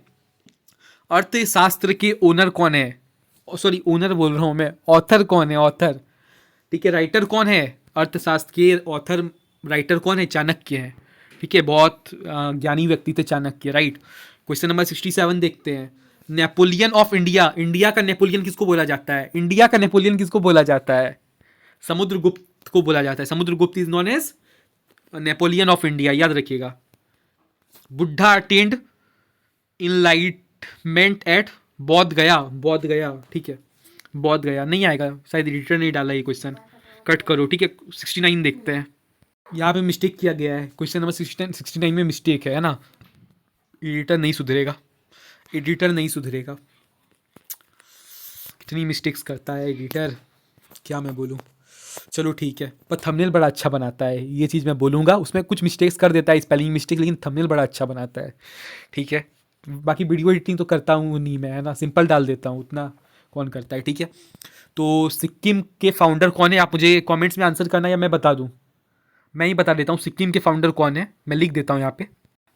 अर्थशास्त्र के ओनर कौन है? सॉरी, ओनर बोल रहा हूँ मैं, ऑथर कौन है? ऑथर, ठीक है। राइटर कौन है? अर्थशास्त्र के ऑथर राइटर कौन है? चाणक्य है। ठीक है, बहुत ज्ञानी व्यक्ति थे चाणक्य, राइट। क्वेश्चन नंबर 67 देखते हैं। नेपोलियन ऑफ इंडिया, इंडिया का नेपोलियन किसको बोला जाता है? इंडिया का नेपोलियन किसको बोला जाता है? समुद्रगुप्त को बोला जाता है। Samudragupta is known as Napoleon of India, याद रखिएगा। बुद्धा अटेंड इनलाइटमेंट एट बौद्ध गया, बौद्ध गया, ठीक है, बौद्ध गया। नहीं आएगा शायद, एडिटर नहीं डाला ये क्वेश्चन, कट करो। ठीक है, 69 देखते हैं। यहाँ पे मिस्टेक किया गया है, क्वेश्चन नंबर 69 में मिस्टेक है ना। एडिटर नहीं सुधरेगा, एडिटर नहीं सुधरेगा, कितनी मिस्टेक्स करता है एडिटर, क्या मैं बोलूँ। चलो ठीक है, पर थंबनेल बड़ा अच्छा बनाता है, ये चीज़ मैं बोलूँगा। उसमें कुछ मिस्टेक्स कर देता है, स्पेलिंग मिस्टेक, लेकिन थंबनेल बड़ा अच्छा बनाता है। ठीक है, बाकी वीडियो एडिटिंग तो करता हूँ नहीं मैं, है ना, सिंपल डाल देता हूँ, उतना कौन करता है। ठीक है, तो सिक्किम के फाउंडर कौन है? आप मुझे कमेंट्स में आंसर करना या मैं बता दूँ? मैं ही बता देता हूँ, सिक्किम के फाउंडर कौन है, मैं लिख देता हूँ यहाँ पे।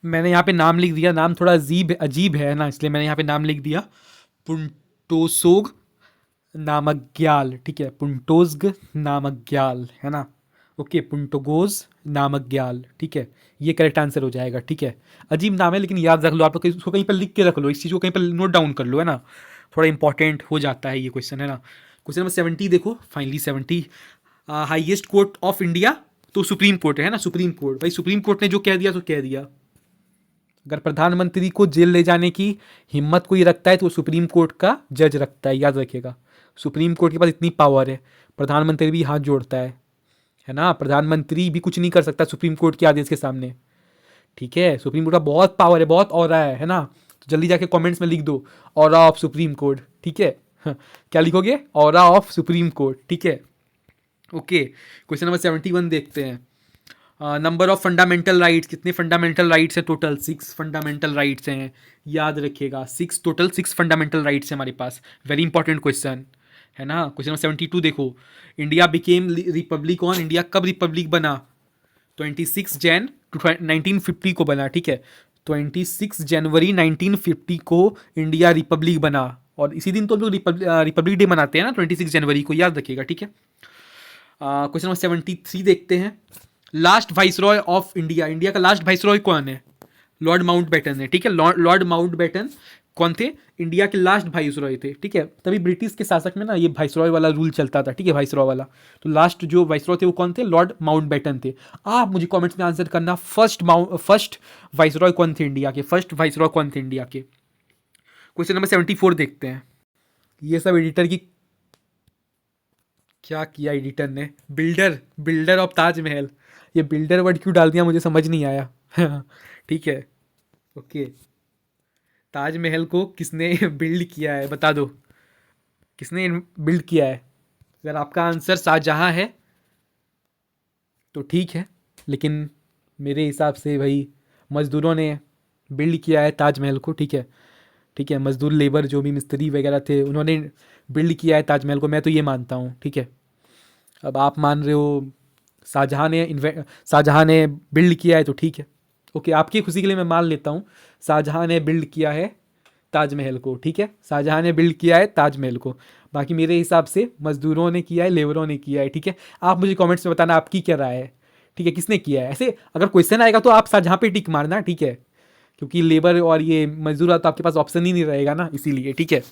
मैंने यहाँ पे नाम लिख दिया, नाम थोड़ा अजीब अजीब है ना, इसलिए मैंने यहाँ पे नाम लिख दिया, पुंटोसोग नामग्याल। ठीक है, पुंटोज्ग नामग्याल, है ना। ओके, पुंटोगोज नामग्याल, ठीक है, ये करेक्ट आंसर हो जाएगा। ठीक है, अजीब नाम है लेकिन याद रख लो आप लोग, इसको कहीं पर लिख के रख लो, इस चीज़ को कहीं पर नोट डाउन कर लो, है ना, थोड़ा इंपॉर्टेंट हो जाता है ये क्वेश्चन, है ना। क्वेश्चन नंबर 70 देखो, finally 70। Highest court of India, तो सुप्रीम कोर्ट है ना, सुप्रीम कोर्ट। भाई सुप्रीम कोर्ट ने जो कह दिया तो कह दिया। अगर प्रधानमंत्री को जेल ले जाने की हिम्मत कोई रखता है तो वो सुप्रीम कोर्ट का जज रखता है, याद रखिएगा। सुप्रीम कोर्ट के पास इतनी पावर है, प्रधानमंत्री भी हाथ जोड़ता है ना। प्रधानमंत्री भी कुछ नहीं कर सकता सुप्रीम कोर्ट के आदेश के सामने। ठीक है, सुप्रीम कोर्ट का बहुत पावर है, बहुत ऑरा है ना। तो जल्दी जाके कमेंट्स में लिख दो, ऑरा ऑफ सुप्रीम कोर्ट। ठीक है, क्या लिखोगे? Aura of supreme court. ठीक है, ओके। क्वेश्चन नंबर 71 देखते हैं। नंबर ऑफ फंडामेंटल राइट्स, कितने फंडामेंटल राइट्स हैं टोटल? 6 फंडामेंटल राइट्स हैं, याद रखिएगा। 6 टोटल 6 फंडामेंटल राइट्स हैं हमारे पास। वेरी इंपॉर्टेंट क्वेश्चन है ना। क्वेश्चन नंबर 72 देखो, India became Republic on, India कब रिपब्लिक बना? 26 जैन 1950 को बना। ठीक है, 26 जनवरी 1950 को इंडिया रिपब्लिक बना, और इसी दिन तो हम लोग रिपब्लिक डे मनाते हैं ना, 26 जनवरी को, याद रखिएगा। ठीक है, क्वेश्चन नंबर 73 देखते हैं। Last viceroy of India, India का लास्ट वाइसरॉय कौन है? लॉर्ड माउंटबेटन है। ठीक है, लॉर्ड माउंटबेटन कौन थे? इंडिया के लास्ट वाइसरॉय थे। ठीक है, तभी ब्रिटिश के शासक में ना ये वाइसरॉय वाला रूल चलता था। ठीक है, वाइसरॉय वाला, तो लास्ट जो वाइसरॉय थे वो कौन थे? लॉर्ड माउंटबेटन थे। आप मुझे कमेंट्स में आंसर करना, फर्स्ट वाइसरॉय कौन थे इंडिया के? फर्स्ट वाइसरॉय कौन थे इंडिया के? क्वेश्चन नंबर 74 देखते हैं। ये सब एडिटर की, क्या किया एडिटर ने? बिल्डर ऑफ ताजमहल, ये बिल्डर वर्ड क्यों डाल दिया मुझे समझ नहीं आया। ठीक है, ओके। ताजमहल को किसने बिल्ड किया है, बता दो, किसने बिल्ड किया है? अगर आपका आंसर शाहजहां है तो ठीक है, लेकिन मेरे हिसाब से भाई मज़दूरों ने बिल्ड किया है ताजमहल को। ठीक है, ठीक है, मज़दूर लेबर जो भी मिस्त्री वगैरह थे उन्होंने बिल्ड किया है ताजमहल को, मैं तो ये मानता हूँ। ठीक है, अब आप मान रहे हो शाहजहां ने बिल्ड किया है तो ठीक है, ओके, आपकी खुशी के लिए मैं मान लेता हूँ शाहजहां ने बिल्ड किया है ताजमहल को। ठीक है, शाहजहां ने बिल्ड किया है ताजमहल को, बाकी मेरे हिसाब से मज़दूरों ने किया है, लेबरों ने किया है। ठीक है, आप मुझे कमेंट्स में बताना आपकी क्या राय है। ठीक है, किसने किया है? ऐसे अगर क्वेश्चन आएगा तो आप शाहजहां पे टिक मारना। ठीक है, क्योंकि लेबर और ये मजदूर तो आपके पास ऑप्शन ही नहीं रहेगा ना, इसीलिए। ठीक है,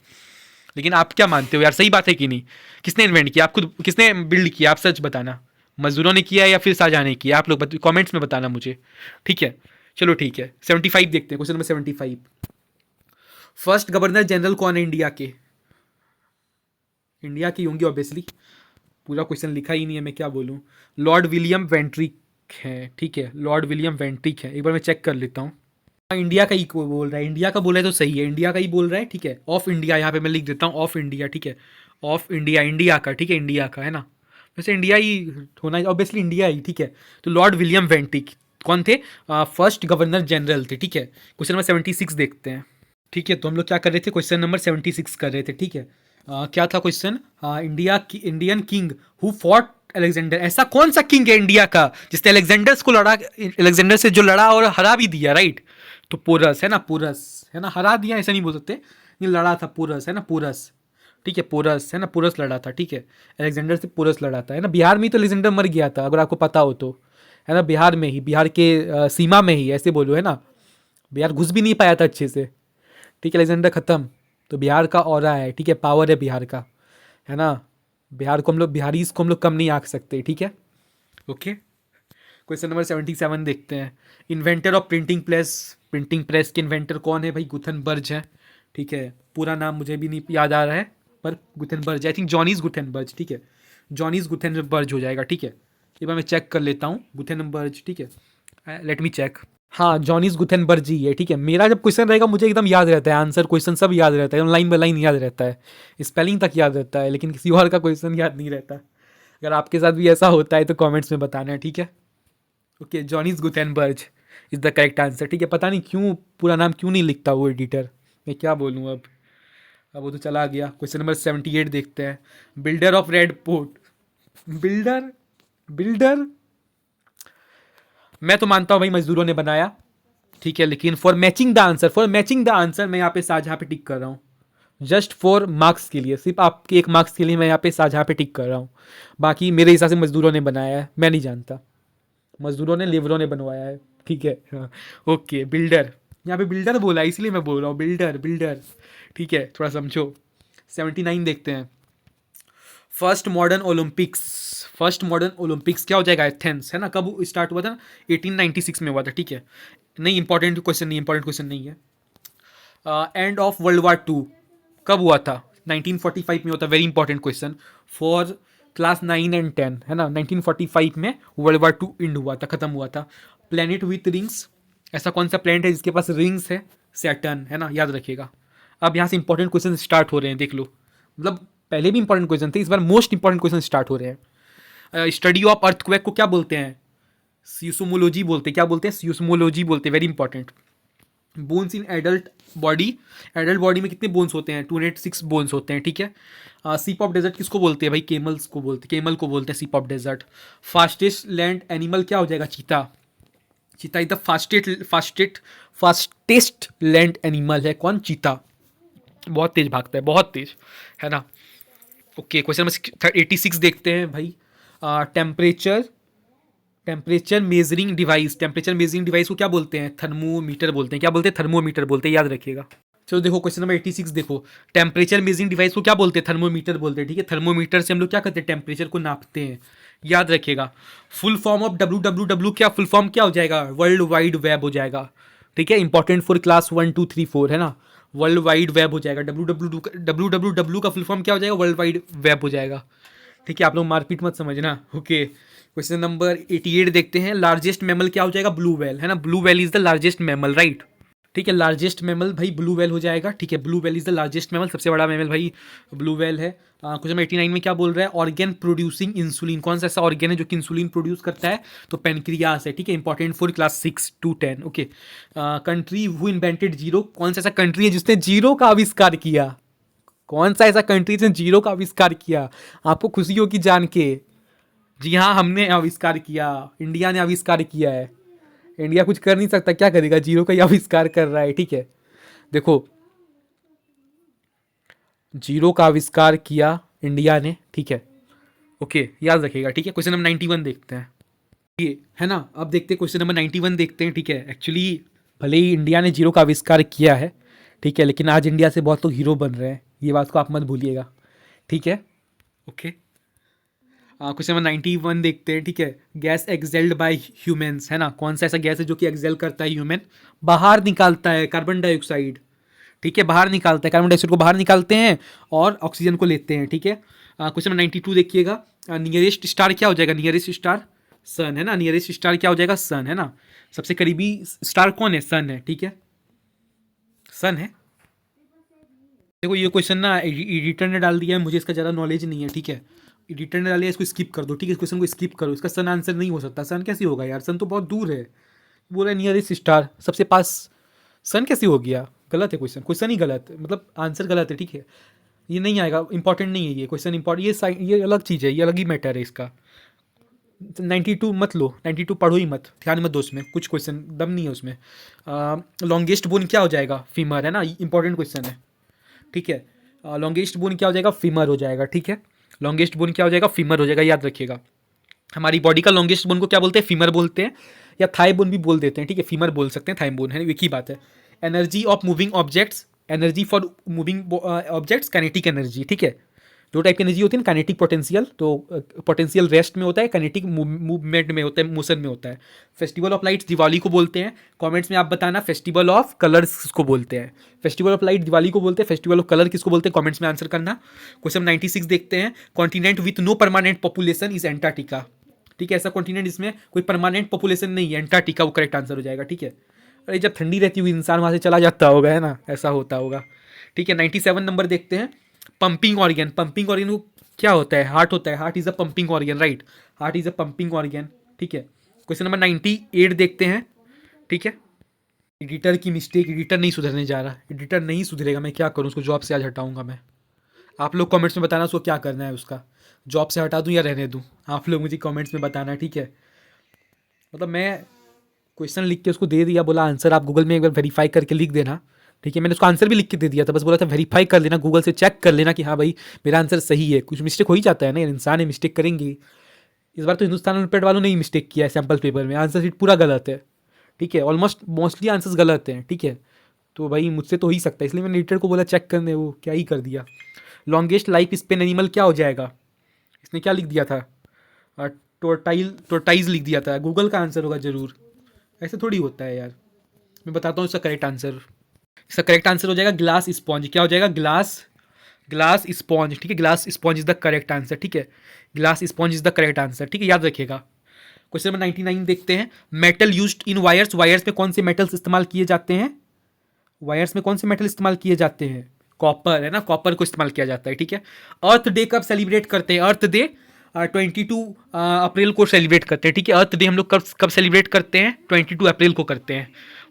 लेकिन आप क्या मानते हो यार, सही बात है कि नहीं? किसने इन्वेंट किया, आप खुद किसने बिल्ड किया, आप सच बताना। मजदूरों ने किया या फिर शाहजहां ने किया? आप लोग कमेंट्स में बताना मुझे। ठीक है, चलो ठीक है। 75 देखते हैं, question number 75। First governor general कौन है इंडिया के? इंडिया की होंगी ऑब्वियसली, पूरा क्वेश्चन लिखा ही नहीं है, मैं क्या बोलूँ। लॉर्ड विलियम वेंट्रिक है। ठीक है, लॉर्ड विलियम वेंट्रिक है। एक बार मैं चेक कर लेता हूँ। इंडिया का ही बोल रहा है, इंडिया का बोल रहा है तो सही है, इंडिया का ही बोल रहा है। ठीक है, ऑफ इंडिया, यहाँ पे मैं लिख देता हूँ ऑफ इंडिया। ठीक है, ऑफ इंडिया, इंडिया का। ठीक है, इंडिया का है ना, वैसे इंडिया ही होना है ऑब्वियसली, इंडिया ही। ठीक है, तो लॉर्ड विलियम वेंटिक कौन थे? फर्स्ट गवर्नर जनरल थे। ठीक है, क्वेश्चन नंबर 76 देखते हैं। ठीक है, तो हम लोग क्या कर रहे थे, क्वेश्चन नंबर 76 कर रहे थे। ठीक है, क्या था क्वेश्चन? इंडिया की Indian king who fought Alexander. ऐसा कौन सा किंग है इंडिया का जिसने अलेक्जेंडर को लड़ा, अलेक्जेंडर से जो लड़ा और हरा भी दिया, राइट? तो पोरस है ना, पोरस है ना, हरा दिया ऐसा नहीं बोल सकते, ये लड़ा था, पोरस है ना, पोरस। ठीक है, पोरस है ना, पोरस लड़ा था। ठीक है, अलेक्जेंडर से पोरस लड़ा था, है ना। बिहार में ही तो अलेक्जेंडर मर गया था, अगर आपको पता हो तो, है ना। बिहार में ही, बिहार के सीमा में ही, ऐसे बोलो, है ना। बिहार घुस भी नहीं पाया था अच्छे से। ठीक है, अलेक्जेंडर खत्म, तो बिहार का ऑरा है। ठीक है, पावर है बिहार का, है ना। बिहार को हम लोग, बिहारीज को हम लोग कम नहीं आंक सकते। ठीक है, ओके। क्वेश्चन नंबर 77 देखते हैं। Inventor of printing press, printing press के इन्वेंटर कौन है भाई? गुथनबर्ग है। ठीक है, पूरा नाम मुझे भी नहीं याद आ रहा है, पर गुथनबर्ग, आई थिंक जॉनीज गुथनबर्ग। ठीक है, जॉनीज गुथनबर्ग हो जाएगा। ठीक है, एक बार मैं चेक कर लेता हूँ, गुथनबर्ग। ठीक है, लेट मी चेक। हाँ, जॉनीज गुथनबर्ग जी है। ठीक है, मेरा जब क्वेश्चन रहेगा मुझे एकदम याद रहता है, आंसर क्वेश्चन सब याद रहता है, लाइन बाय लाइन याद रहता है, स्पेलिंग तक याद रहता है, लेकिन किसी और का क्वेश्चन याद नहीं रहता। अगर आपके साथ भी ऐसा होता है तो कमेंट्स में बताना है। ठीक है, okay, Johnny's Gutenberg is the correct answer. ठीक है, पता नहीं क्यों पूरा नाम क्यों नहीं लिखता वो एडिटर, मैं क्या बोलूँ अब वो तो चला गया। क्वेश्चन नंबर 78 देखते हैं। Builder of red port, builder, builder मैं तो मानता हूँ भाई मजदूरों ने बनाया। ठीक है, लेकिन for matching the answer, for matching the answer मैं यहाँ पे शाहजहां पे टिक कर रहा हूँ, जस्ट फॉर मार्क्स के लिए, सिर्फ आपके एक मार्क्स के लिए मैं यहाँ पे शाहजहां पे टिक कर रहा हूँ। बाकी मेरे हिसाब से मजदूरों ने बनाया है, मैं नहीं जानता, मजदूरों ने, लेबरों ने बनवाया है। ठीक है, हाँ, ओके। बिल्डर, यहाँ पे बिल्डर बोला है इसलिए मैं बोल रहा हूँ, बिल्डर, बिल्डर। ठीक है, थोड़ा समझो। 79 देखते हैं। First modern Olympics, first modern Olympics क्या हो जाएगा? एथेंस, है ना। कब स्टार्ट हुआ था? 1896 में हुआ था। ठीक है, नहीं, इंपॉर्टेंट क्वेश्चन नहीं, इंपॉर्टेंट क्वेश्चन नहीं है। End of world war two कब हुआ था? 1945 में होता। Very important question for class 9 and 10, है ना। 1945 में वर्ल्ड वार टू एंड हुआ था, खत्म हुआ था। प्लेनेट विथ रिंग्स, ऐसा कौन सा प्लेनेट है जिसके पास रिंग्स है? सैटर्न, है ना, याद रखिएगा। अब यहाँ से इंपॉर्टेंट क्वेश्चन स्टार्ट हो रहे हैं, देख लो। मतलब पहले भी इंपॉर्टेंट क्वेश्चन थे, इस बार मोस्ट इंपॉर्टेंट क्वेश्चन स्टार्ट हो रहे हैं। स्टडी ऑफ अर्थक्वेक को क्या बोलते हैं? सीस्मोलॉजी बोलते हैं। क्या बोलते हैं? सीस्मोलॉजी बोलते हैं। Very important. Bones in adult body, adult body में कितने बोन्स होते हैं? 206 बोन्स होते हैं। ठीक है, सीप ऑफ डेजर्ट किसको बोलते हैं भाई? केमल्स को बोलते हैं, केमल को बोलते हैं ship of desert. Fastest land animal क्या हो जाएगा? Cheetah. Cheetah is the fastest land animal है कौन? चीता। बहुत तेज भागता है, बहुत तेज, है ना। ओके, क्वेश्चन नंबर 86 देखते हैं भाई। Temperature, temperature measuring device, temperature measuring device को क्या बोलते हैं? थर्मोमीटर बोलते हैं। क्या बोलते हैं? थर्मोमीटर बोलते हैं, याद रखिएगा। चलो देखो क्वेश्चन नंबर 86 देखो। टेम्परेचर मेजरिंग डिवाइस को क्या बोलते हैं? थर्मोमीटर बोलते हैं। ठीक है, थर्मोमीटर से हम लोग क्या करते हैं? टेम्परेचर को नापते हैं, याद रखिएगा। फुल फॉर्म ऑफ WWW, क्या फुल फॉर्म क्या हो जाएगा? वर्ल्ड वाइड वेब हो जाएगा। ठीक है, इंपॉर्टेंट फॉर क्लास 1 2 3 4, है ना। वर्ल्ड वाइड वेब हो जाएगा। WWW का फुल फॉर्म क्या हो जाएगा? वर्ल्ड वाइड वेब हो जाएगा। ठीक है, आप लोग मारपीट मत समझना। ओके, क्वेश्चन नंबर 88 देखते हैं। लार्जेस्ट मैमल क्या हो जाएगा? ब्लू व्हेल, है ना। Blue whale is the largest mammal, right. ठीक है, लार्जेस्ट मैमल भाई ब्लू व्हेल हो जाएगा। ठीक है, blue whale is the largest mammal, सबसे बड़ा मैमल भाई ब्लू व्हेल है। क्वेश्चन नंबर 89 में क्या बोल रहा है? ऑर्गेन प्रोड्यूसिंग इंसुलिन, कौन सा ऐसा ऑर्गेन है जो कि इंसुलिन प्रोड्यूस करता है? तो पेनक्रियास है। ठीक है, important for class 6 to 10। Okay, country who invented zero, कौन सा ऐसा कंट्री है जिसने जीरो का आविष्कार किया? कौन सा ऐसा कंट्री जिसने जीरो का आविष्कार किया? आपको खुशी होगी जान के। जी हाँ, हमने आविष्कार किया, इंडिया ने आविष्कार किया है। इंडिया कुछ कर नहीं सकता, क्या करेगा? जीरो का ही आविष्कार कर रहा है। ठीक है, देखो, जीरो का आविष्कार किया इंडिया ने। ठीक है, ओके, याद रखिएगा। ठीक है, क्वेश्चन नंबर 91 देखते हैं। ये है ना, अब देखते हैं क्वेश्चन नंबर 91 देखते हैं। ठीक है, एक्चुअली भले ही इंडिया ने जीरो का आविष्कार किया है, ठीक है, लेकिन आज इंडिया से बहुत लोग हीरो बन रहे हैं, ये बात को आप मत भूलिएगा, ठीक है। ओके, क्वेश्चन नंबर 91 देखते हैं, ठीक है। गैस एक्सेल्ड बाय ह्यूमंस, है ना, कौन सा ऐसा गैस है जो कि एक्सेल करता है ह्यूमन, बाहर निकालता है कार्बन डाइऑक्साइड, ठीक है, बाहर निकालता है कार्बन डाइऑक्साइड को, बाहर निकालते हैं और ऑक्सीजन को लेते हैं, ठीक है। क्वेश्चन नंबर 92 देखिएगा, नियरेस्ट स्टार क्या हो जाएगा, नियरेस्ट स्टार सन, है ना, नियरेस्ट स्टार क्या हो जाएगा, सन, है ना, सबसे करीबी स्टार कौन है, सन है, ठीक है, सन है। देखो ये क्वेश्चन ना एडिटर ने डाल दिया है, मुझे इसका ज़्यादा नॉलेज नहीं है, ठीक है, एडिटर ने डाल दिया, इसको स्किप कर दो, ठीक है, इस क्वेश्चन को स्किप करो, इसका सन आंसर नहीं हो सकता, सन कैसे होगा यार, सन तो बहुत दूर है, बोल रहा है नियरेस्ट स्टार सबसे पास, सन कैसे हो गया, गलत है क्वेश्चन, क्वेश्चन ही गलत है, मतलब आंसर गलत है, ठीक है, ये नहीं आएगा, इंपॉर्टेंट नहीं है ये क्वेश्चन, इंपॉर्टेंट ये अलग चीज़ है, ये अलग ही मैटर है इसका। 92 मत लो, 92 पढ़ो ही मत, ध्यान मत दो उसमें, कुछ क्वेश्चन दम नहीं है उसमें। लॉन्गेस्ट बोन क्या हो जाएगा, फीमर, है ना, इंपॉर्टेंट क्वेश्चन है, ठीक है, लॉन्गेस्ट बोन क्या हो जाएगा, फीमर हो जाएगा, ठीक है, लॉन्गेस्ट बोन क्या हो जाएगा, फीमर हो जाएगा, याद रखिएगा। हमारी बॉडी का लॉन्गेस्ट बोन को क्या बोलते हैं, फीमर बोलते हैं, या थाई बोन भी बोल देते हैं, ठीक है, फीमर बोल सकते हैं, थाई बोन है, एक ही बात है। Energy of moving objects, energy for moving objects, kinetic energy, ठीक है, दो टाइप की एनर्जी होती है ना, काइनेटिक पोटेंशियल, तो पोटेंशियल रेस्ट में होता है, काइनेटिक मूवमेंट में होता है, मोशन में होता है। फेस्टिवल ऑफ लाइट्स दिवाली को बोलते हैं, कमेंट्स में आप बताना फेस्टिवल ऑफ कलर्स किसको बोलते हैं, फेस्टिवल ऑफ लाइट दिवाली को बोलते हैं, फेस्टिवल ऑफ कलर किसको बोलते हैं, कमेंट्स में आंसर करना। क्वेश्चन 96 देखते हैं, continent with no permanent population is Antarctica, ठीक है, ऐसा कॉन्टिनेंट जिसमें कोई परमानेंट पॉपुलेशन नहीं है, एंटार्क्टिका वो करेक्ट आंसर हो जाएगा, ठीक है। अरे जब ठंडी रहती हुई इंसान वहाँ से चला जाता होगा, है ना, ऐसा होता होगा, ठीक है। 97 नंबर देखते हैं, पंपिंग ऑर्गन, पंपिंग ऑर्गन को क्या होता है, हार्ट होता है, heart is a pumping organ, right, heart is a pumping organ, ठीक है। क्वेश्चन नंबर 98 देखते हैं, ठीक है। एडिटर की मिस्टेक, एडिटर नहीं सुधरने जा रहा, एडिटर नहीं सुधरेगा, मैं क्या करूँ, उसको जॉब से आज हटाऊंगा मैं, आप लोग कमेंट्स में बताना उसको क्या करना है, उसका जॉब से हटा दूँ या रहने दूँ, आप लोग मुझे कमेंट्स में बताना, ठीक है। मतलब मैं क्वेश्चन लिख के उसको दे दिया, बोला आंसर आप गूगल में एक बार वेरीफाई करके लिख देना, ठीक है, मैंने उसको आंसर भी लिख के दे दिया था, बस बोला था वेरीफाई कर लेना, गूगल से चेक कर लेना कि हाँ भाई मेरा आंसर सही है, कुछ मिस्टेक हो ही जाता है ना यार, इंसान है, मिस्टेक करेंगे। इस बार तो हिंदुस्तान ओलंपियाड वालों ने ही मिस्टेक किया है सैम्पल पेपर में, आंसर शीट पूरा गलत है, ठीक है, ऑलमोस्ट मोस्टली आंसर्स गलत हैं, ठीक है, तो भाई मुझसे तो हो ही सकता है, इसलिए मैंने एडिटर को बोला चेक करने, वो क्या ही कर दिया। लॉन्गेस्ट लाइफ स्पेन एनिमल क्या हो जाएगा, इसने क्या लिख दिया था, टोरटाइज लिख दिया था, गूगल का आंसर होगा जरूर, ऐसे थोड़ी होता है यार, मैं बताता हूँ इसका करेक्ट आंसर, इसका करेक्ट आंसर हो जाएगा ग्लास स्पॉन्ज, क्या हो जाएगा, ग्लास स्पॉन्ज, ठीक है, glass sponge is the correct answer, ठीक है, glass sponge is the correct answer, ठीक है, याद रखिएगा। क्वेश्चन नंबर 99 देखते हैं, metal used in wires, wires में कौन से मेटल्स इस्तेमाल किए जाते हैं, वायर्स में कौन से मेटल इस्तेमाल किए जाते हैं, कॉपर, है ना, कॉपर को इस्तेमाल किया जाता है, ठीक है। अर्थ डे कब सेलिब्रेट करते हैं, अर्थ डे 22 अप्रैल को सेलिब्रेट करते हैं, ठीक है, अर्थ डे हम लोग कब कब सेलिब्रेट करते हैं, 22 अप्रैल को करते हैं।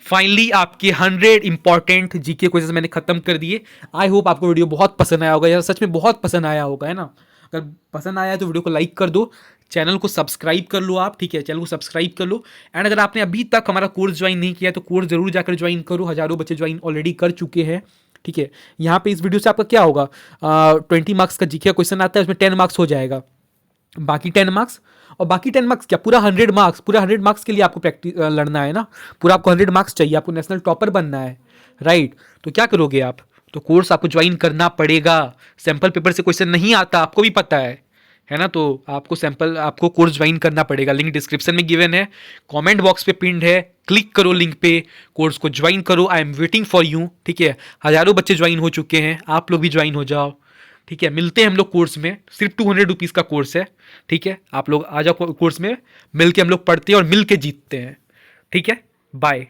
फाइनली आपके 100 इंपॉर्टेंट जीके क्वेश्चन मैंने खत्म कर दिए। आई होप आपको वीडियो बहुत पसंद आया होगा यार, सच में बहुत पसंद आया होगा, है ना, अगर पसंद आया तो वीडियो को लाइक कर दो, चैनल को सब्सक्राइब कर लो आप, ठीक है, चैनल को सब्सक्राइब कर लो। एंड अगर आपने अभी तक हमारा कोर्स ज्वाइन नहीं किया तो कोर्स जरूर जाकर ज्वाइन करो, हज़ारों बच्चे ज्वाइन ऑलरेडी कर चुके हैं, ठीक है। यहाँ पे इस वीडियो से आपका क्या होगा, 20 मार्क्स का जीके क्वेश्चन आता है, उसमें 10 मार्क्स हो जाएगा, बाकी 10 मार्क्स, और बाकी 10 मार्क्स क्या, पूरा 100 मार्क्स, पूरा 100 मार्क्स के लिए आपको प्रैक्टिस लड़ना है ना, पूरा आपको 100 मार्क्स चाहिए, आपको नेशनल टॉपर बनना है, राइट, तो क्या करोगे आप, तो कोर्स आपको ज्वाइन करना पड़ेगा, सैम्पल पेपर से क्वेश्चन नहीं आता, आपको भी पता है ना, तो आपको कोर्स ज्वाइन करना पड़ेगा, लिंक डिस्क्रिप्शन में गिवन है, कमेंट बॉक्स पे पिन्ड है, क्लिक करो लिंक पे, कोर्स को ज्वाइन करो, I am waiting for you, ठीक है, हज़ारों बच्चे ज्वाइन हो चुके हैं, आप लोग भी ज्वाइन हो जाओ, ठीक है, मिलते हैं हम लोग कोर्स में, सिर्फ 200 रुपीज़ का कोर्स है, ठीक है, आप लोग आ जाओ कोर्स में, मिल के हम लोग पढ़ते हैं और मिल के जीतते हैं, ठीक है, बाय।